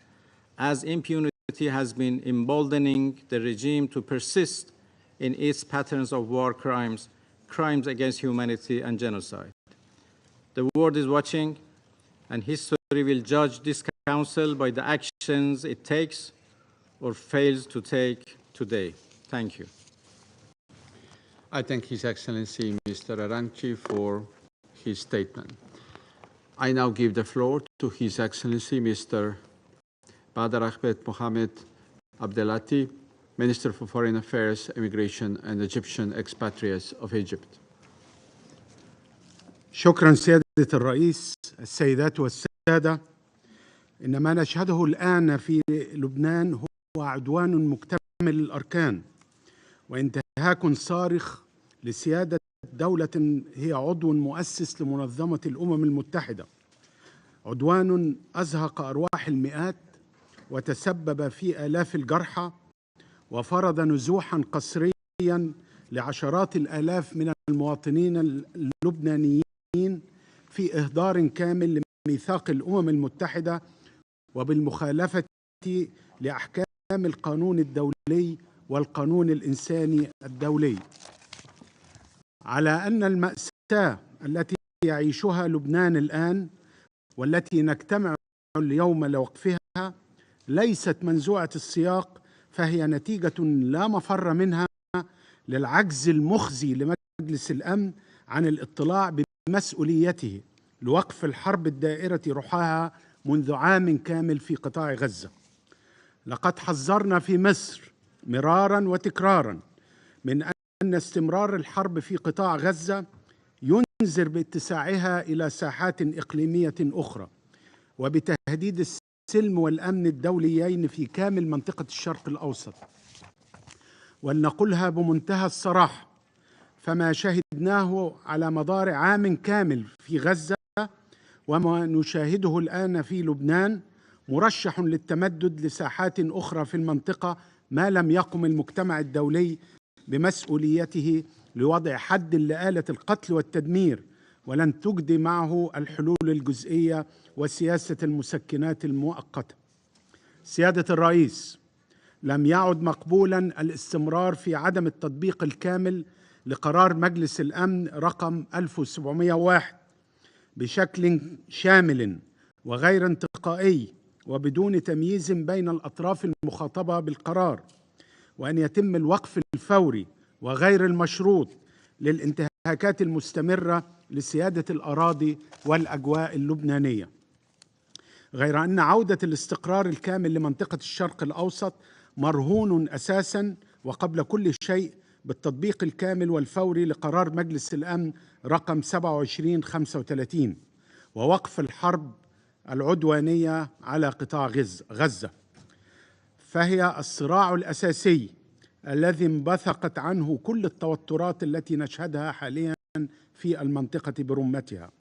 as impunity has been emboldening the regime to persist in its patterns of war crimes, crimes against humanity, and genocide. The world is watching, and history will judge this Council by the actions it takes or fails to take today. Thank you. I thank His Excellency Mr. Aranchi for his statement. I now give the floor to His Excellency Mr. Badr Ahmed Mohamed Abdelati, Minister for Foreign Affairs, Immigration and Egyptian Expatriates of Egypt. شكرا سيادة الرئيس. السيدات والسادة، إن ما نشهده الآن في لبنان هو عدوان مكتمل الأركان وانتهاك صارخ لسيادة دولة هي عضو مؤسس لمنظمة الأمم المتحدة، عدوان أزهق أرواح المئات وتسبب في آلاف الجرحى وفرض نزوحا قسريا لعشرات الآلاف من المواطنين اللبنانيين في إهدار كامل لميثاق الأمم المتحدة وبالمخالفة لأحكام القانون الدولي والقانون الإنساني الدولي. على أن المأساة التي يعيشها لبنان الآن والتي نجتمع اليوم لوقفها ليست منزوعة السياق، فهي نتيجة لا مفر منها للعجز المخزي لمجلس الأمن عن الاطلاع بمسؤوليته لوقف الحرب الدائرة رحاها منذ عام كامل في قطاع غزة. لقد حذرنا في مصر مرارا وتكرارا من أن استمرار الحرب في قطاع غزة ينذر باتساعها إلى ساحات إقليمية أخرى وبتهديد السلم والأمن الدوليين في كامل منطقة الشرق الأوسط. ولنقلها بمنتهى الصراحة، فما شهدناه على مدار عام كامل في غزة وما نشاهده الآن في لبنان مرشح للتمدد لساحات أخرى في المنطقة ما لم يقم المجتمع الدولي بمسؤوليته لوضع حد لآلة القتل والتدمير، ولن تجد معه الحلول الجزئية وسياسة المسكنات المؤقتة. سيادة الرئيس، لم يعد مقبولا الاستمرار في عدم التطبيق الكامل لقرار مجلس الأمن رقم 1701 بشكل شامل وغير انتقائي وبدون تمييز بين الأطراف المخاطبة بالقرار، وأن يتم الوقف الفوري وغير المشروط للانتهاكات المستمرة لسيادة الأراضي والأجواء اللبنانية. غير أن عودة الاستقرار الكامل لمنطقة الشرق الأوسط مرهون أساساً وقبل كل شيء بالتطبيق الكامل والفوري لقرار مجلس الأمن رقم 2735 ووقف الحرب العدوانية على قطاع غزة، فهي الصراع الأساسي الذي انبثقت عنه كل التوترات التي نشهدها حاليا في المنطقة برمتها.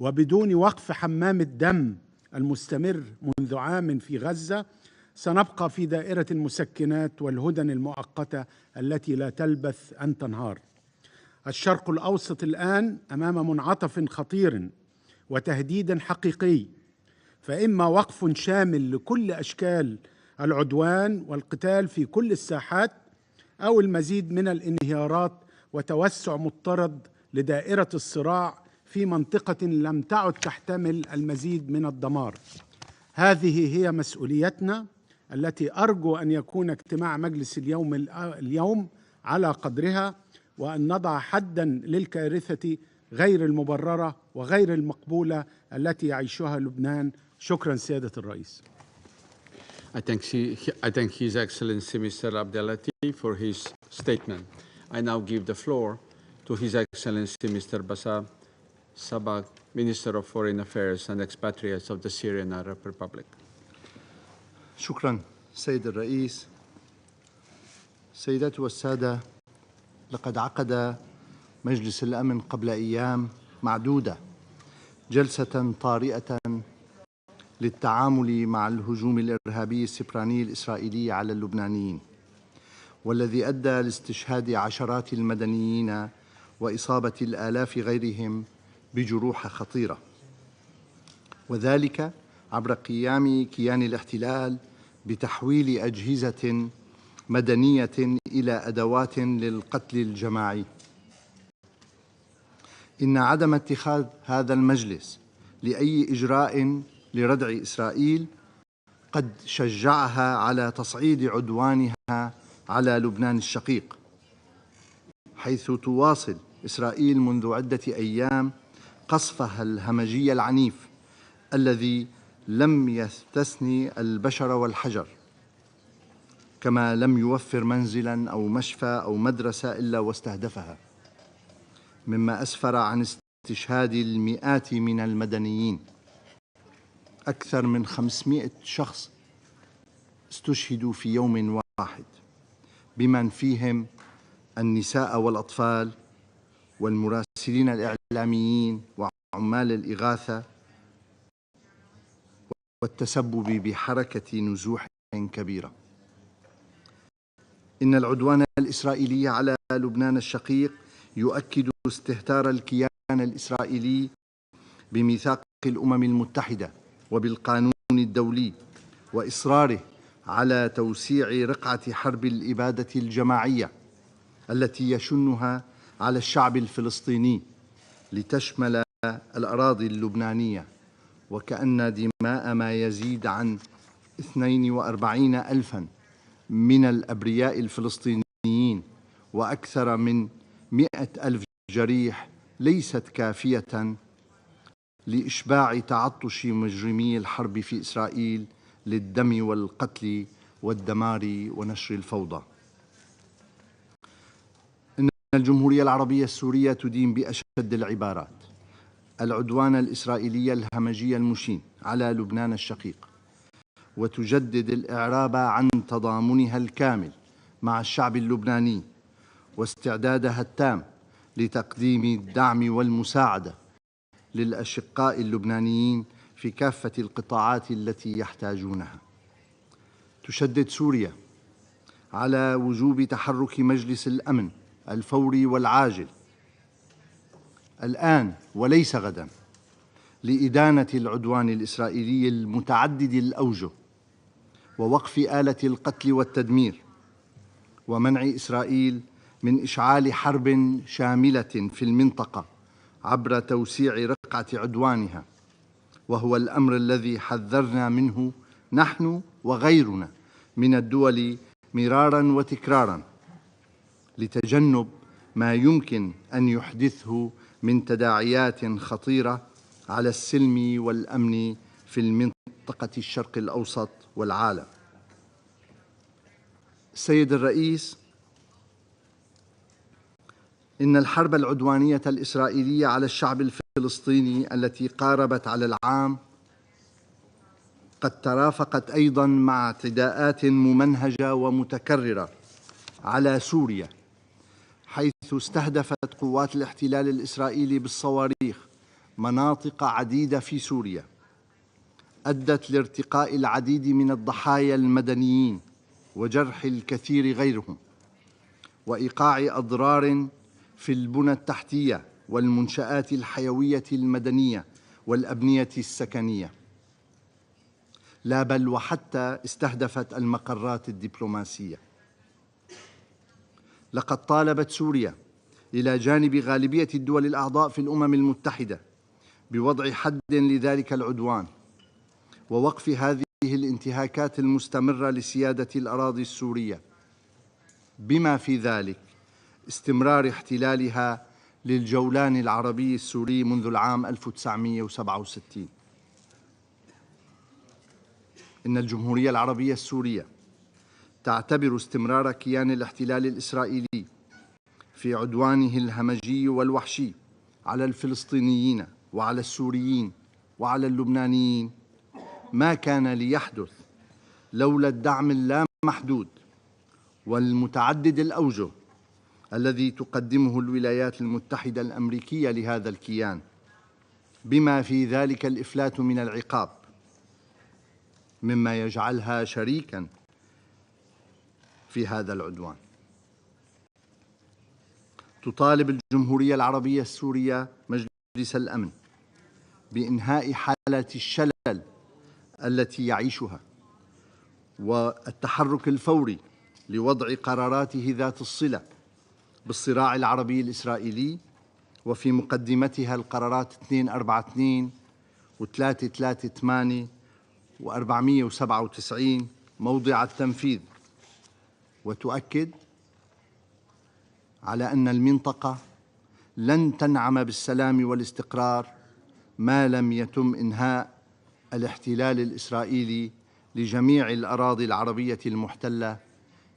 وبدون وقف حمام الدم المستمر منذ عام في غزة سنبقى في دائرة المسكنات والهدن المؤقتة التي لا تلبث أن تنهار. الشرق الأوسط الآن أمام منعطف خطير وتهديد حقيقي، فإما وقف شامل لكل أشكال العدوان والقتال في كل الساحات أو المزيد من الانهيارات وتوسع مضطرد لدائرة الصراع في منطقة لم تعد تحتمل المزيد من الدمار. هذه هي مسؤوليتنا التي أرجو أن يكون اجتماع مجلس اليوم على قدرها، وأن نضع حداً للكارثة غير المبررة وغير المقبولة التي يعيشها لبنان. شكراً سيادة الرئيس. I thank His Excellency Mr. Abdelatif for his statement. I now give the floor to His Excellency Mr. Bassam Sabag, Minister of Foreign Affairs and Expatriates of the Syrian Arab Republic. شكرا سيد الرئيس. سيداتي والسادة، لقد عقد مجلس الأمن قبل أيام معدودة جلسة طارئة للتعامل مع الهجوم الإرهابي السبراني الإسرائيلي على اللبنانيين، والذي أدى لاستشهاد عشرات المدنيين وإصابة الآلاف غيرهم بجروح خطيرة، وذلك عبر قيام كيان الاحتلال بتحويل أجهزة مدنية إلى أدوات للقتل الجماعي. إن عدم اتخاذ هذا المجلس لأي إجراء لردع إسرائيل قد شجعها على تصعيد عدوانها على لبنان الشقيق، حيث تواصل إسرائيل منذ عدة أيام قصفها الهمجي العنيف الذي لم يستثني البشر والحجر، كما لم يوفر منزلاً أو مشفى أو مدرسة إلا واستهدفها، مما أسفر عن استشهاد المئات من المدنيين. أكثر من 500 شخص استشهدوا في يوم واحد، بمن فيهم النساء والأطفال والمراسلين الإعلاميين وعمال الإغاثة، والتسبب بحركة نزوح كبيرة. إن العدوان الإسرائيلي على لبنان الشقيق يؤكد استهتار الكيان الإسرائيلي بميثاق الأمم المتحدة وبالقانون الدولي، وإصراره على توسيع رقعة حرب الإبادة الجماعية التي يشنها على الشعب الفلسطيني لتشمل الأراضي اللبنانية، وكأن دماء ما يزيد عن 42,000 من الأبرياء الفلسطينيين وأكثر من 100,000 جريح ليست كافية لإشباع تعطش مجرمي الحرب في إسرائيل للدم والقتل والدمار ونشر الفوضى. إن الجمهورية العربية السورية تدين بأشد العبارات العدوان الإسرائيلي الهمجي المشين على لبنان الشقيق، وتجدد الإعراب عن تضامنها الكامل مع الشعب اللبناني واستعدادها التام لتقديم الدعم والمساعدة للأشقاء اللبنانيين في كافة القطاعات التي يحتاجونها. تشدد سوريا على وجوب تحرك مجلس الأمن الفوري والعاجل الآن وليس غدا لإدانة العدوان الإسرائيلي المتعدد الأوجه ووقف آلة القتل والتدمير، ومنع إسرائيل من إشعال حرب شاملة في المنطقة عبر توسيع رقعة عدوانها، وهو الأمر الذي حذرنا منه نحن وغيرنا من الدول مراراً وتكراراً لتجنب ما يمكن أن يحدثه من تداعيات خطيرة على السلم والأمن في المنطقة الشرق الأوسط والعالم. السيد الرئيس، إن الحرب العدوانية الإسرائيلية على الشعب الفلسطيني التي قاربت على العام قد ترافقت أيضاً مع اعتداءات ممنهجة ومتكررة على سوريا، حيث استهدفت قوات الاحتلال الإسرائيلي بالصواريخ مناطق عديدة في سوريا، أدت لارتقاء العديد من الضحايا المدنيين وجرح الكثير غيرهم، وإيقاع أضرار في البنى التحتية والمنشآت الحيوية المدنية والأبنية السكنية، لا بل وحتى استهدفت المقرات الدبلوماسية. لقد طالبت سوريا إلى جانب غالبية الدول الأعضاء في الأمم المتحدة بوضع حد لذلك العدوان، ووقف هذه الانتهاكات المستمرة لسيادة الأراضي السورية، بما في ذلك استمرار احتلالها للجولان العربي السوري منذ العام 1967. إن الجمهورية العربية السورية تعتبر استمرار كيان الاحتلال الإسرائيلي في عدوانه الهمجي والوحشي على الفلسطينيين وعلى السوريين وعلى اللبنانيين ما كان ليحدث لولا الدعم اللامحدود والمتعدد الأوجه الذي تقدمه الولايات المتحدة الأمريكية لهذا الكيان، بما في ذلك الإفلات من العقاب، مما يجعلها شريكاً في هذا العدوان. تطالب الجمهورية العربية السورية مجلس الأمن بإنهاء حالة الشلل التي يعيشها والتحرك الفوري لوضع قراراته ذات الصلة بالصراع العربي الإسرائيلي، وفي مقدمتها القرارات 242 و338 و497 موضع التنفيذ، وتؤكد على أن المنطقة لن تنعم بالسلام والاستقرار ما لم يتم إنهاء الاحتلال الإسرائيلي لجميع الأراضي العربية المحتلة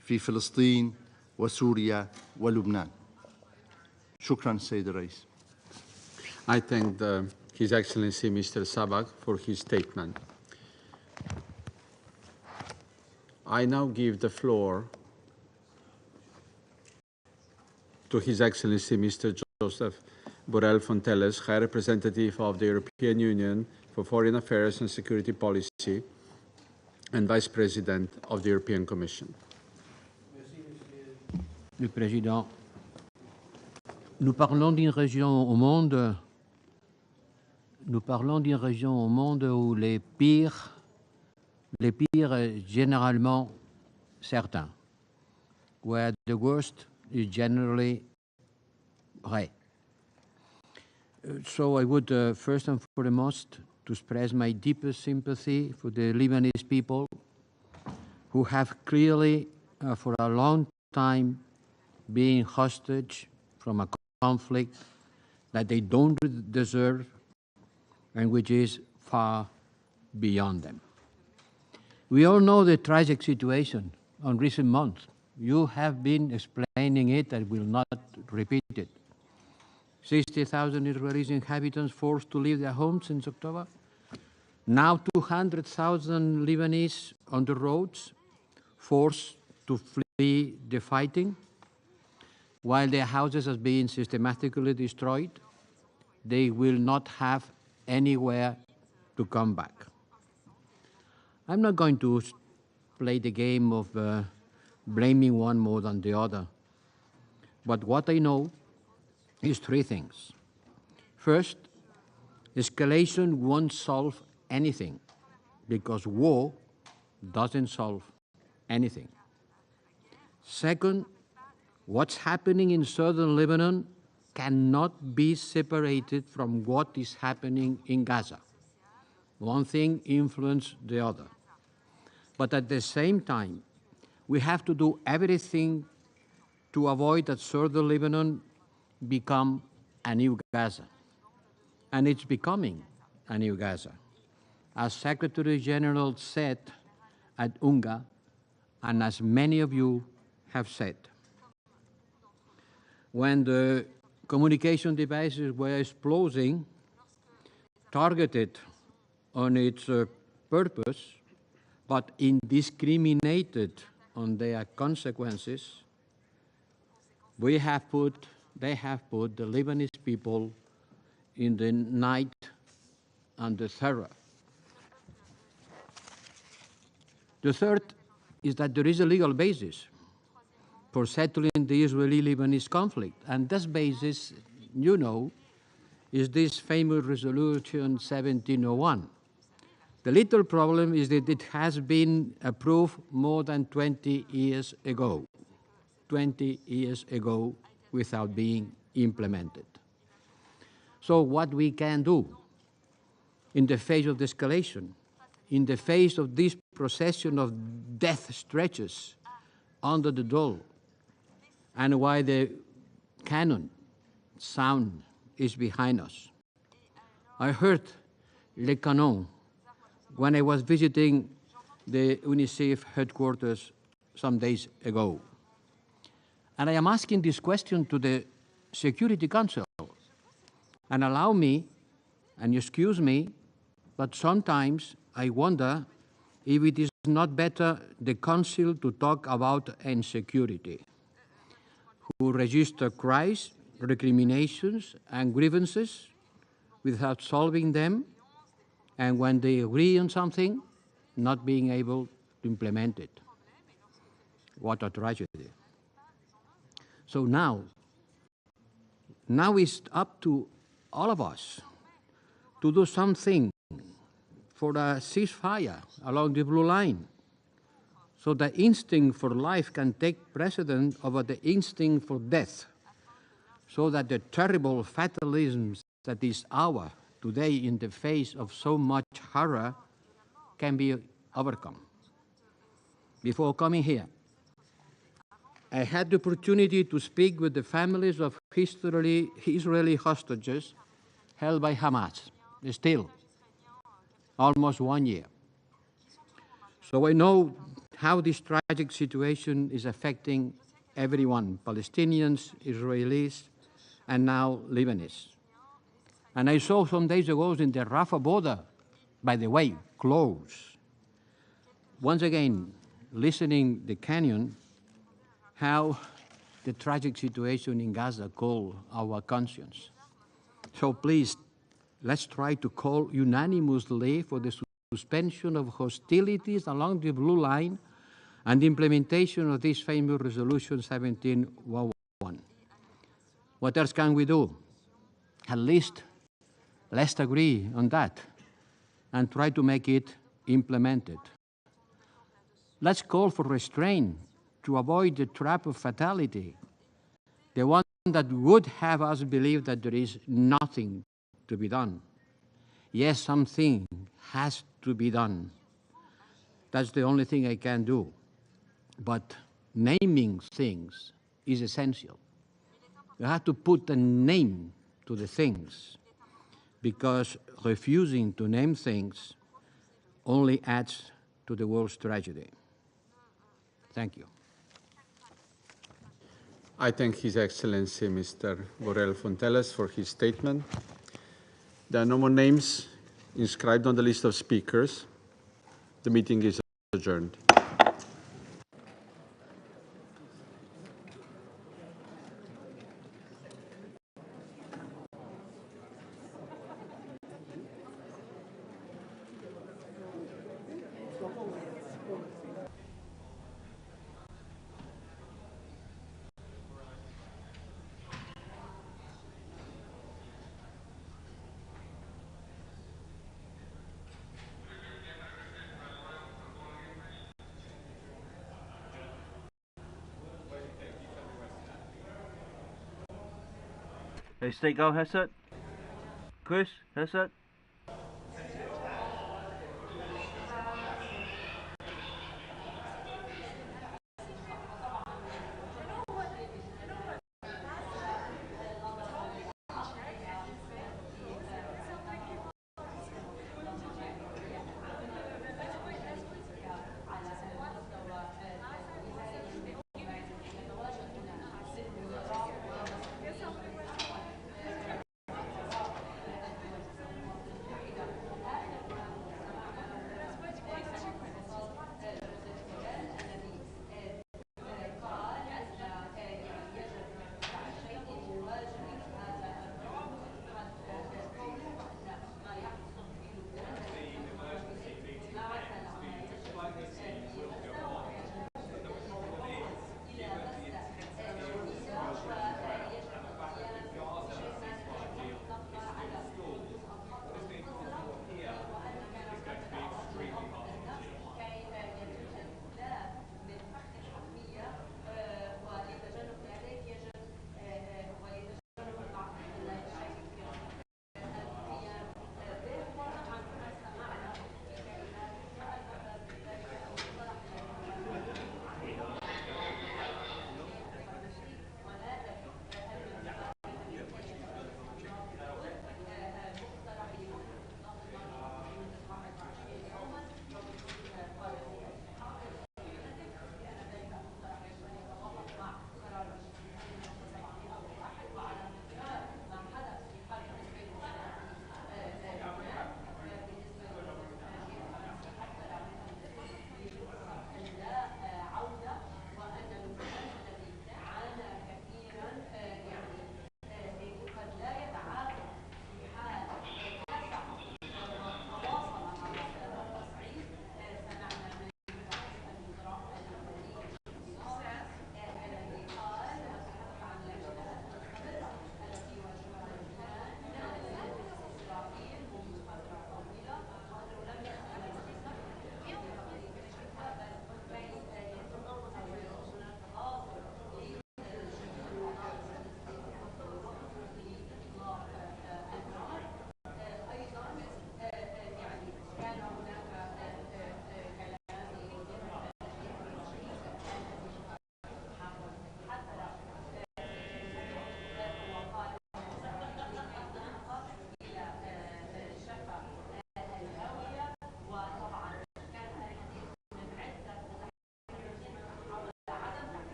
في فلسطين وسوريا ولبنان. شكرا سيد الرئيس. I thank His Excellency Mr. Sabag for his statement. I now give the floor to His Excellency Mr. Joseph Borrell Fontelles, High Representative of the European Union for Foreign Affairs and Security Policy and Vice President of the European Commission. Le Président, nous parlons d'une région au monde où les pires généralement certain, where the worst is generally right. So I would first and foremost to express my deepest sympathy for the Lebanese people who have clearly for a long time been hostage from a conflict that they don't deserve and which is far beyond them. We all know the tragic situation on recent months. You have been explaining it, I will not repeat it. 60,000 Israeli inhabitants forced to leave their homes since October. Now 200,000 Lebanese on the roads, forced to flee the fighting, while their houses are being systematically destroyed. They will not have anywhere to come back. I'm not going to play the game of blaming one more than the other, but what I know is three things. First, escalation won't solve anything because war doesn't solve anything. Second, what's happening in southern Lebanon cannot be separated from what is happening in Gaza. One thing influences the other. But at the same time, we have to do everything to avoid that southern Lebanon become a new Gaza. And it's becoming a new Gaza. As Secretary General said at UNGA, and as many of you have said, when the communication devices were exploding, targeted on its purpose, but indiscriminated on their consequences, they have put the Lebanese people in the night and the terror. The third is that there is a legal basis for settling the Israeli-Lebanese conflict, and this basis, you know, is this famous resolution 1701. The little problem is that it has been approved more than 20 years ago, without being implemented. So what we can do in the face of the escalation in the face of this procession of death stretches under the door, and while the cannon sound is behind us. I heard Le Canon when I was visiting the UNICEF headquarters some days ago. And I am asking this question to the Security Council. And allow me, and excuse me, but sometimes I wonder if it is not better the Council to talk about insecurity, who register cries, recriminations, and grievances without solving them, and when they agree on something, not being able to implement it. What a tragedy. So now it's up to all of us to do something for a ceasefire along the blue line, so the instinct for life can take precedence over the instinct for death, so that the terrible fatalism that is ours today in the face of so much horror can be overcome. Before coming here, I had the opportunity to speak with the families of Israeli hostages held by Hamas, still almost 1 year. So I know how this tragic situation is affecting everyone, Palestinians, Israelis, and now Lebanese. And I saw some days ago in the Rafah border, by the way, closed. Once again, listening the canyon, how the tragic situation in Gaza called our conscience. So please, let's try to call unanimously for the suspension of hostilities along the blue line and the implementation of this famous resolution 1701. What else can we do? At least let's agree on that and try to make it implemented. Let's call for restraint to avoid the trap of fatality, the one that would have us believe that there is nothing to be done. Yes, something has to be done. That's the only thing I can do. But naming things is essential. You have to put a name to the things, because refusing to name things only adds to the world's tragedy. Thank you. I thank His Excellency Mr. Borrell Fonteles for his statement. There are no more names inscribed on the list of speakers. The meeting is adjourned. Hey, State, go, Hesed. Chris, Hesed.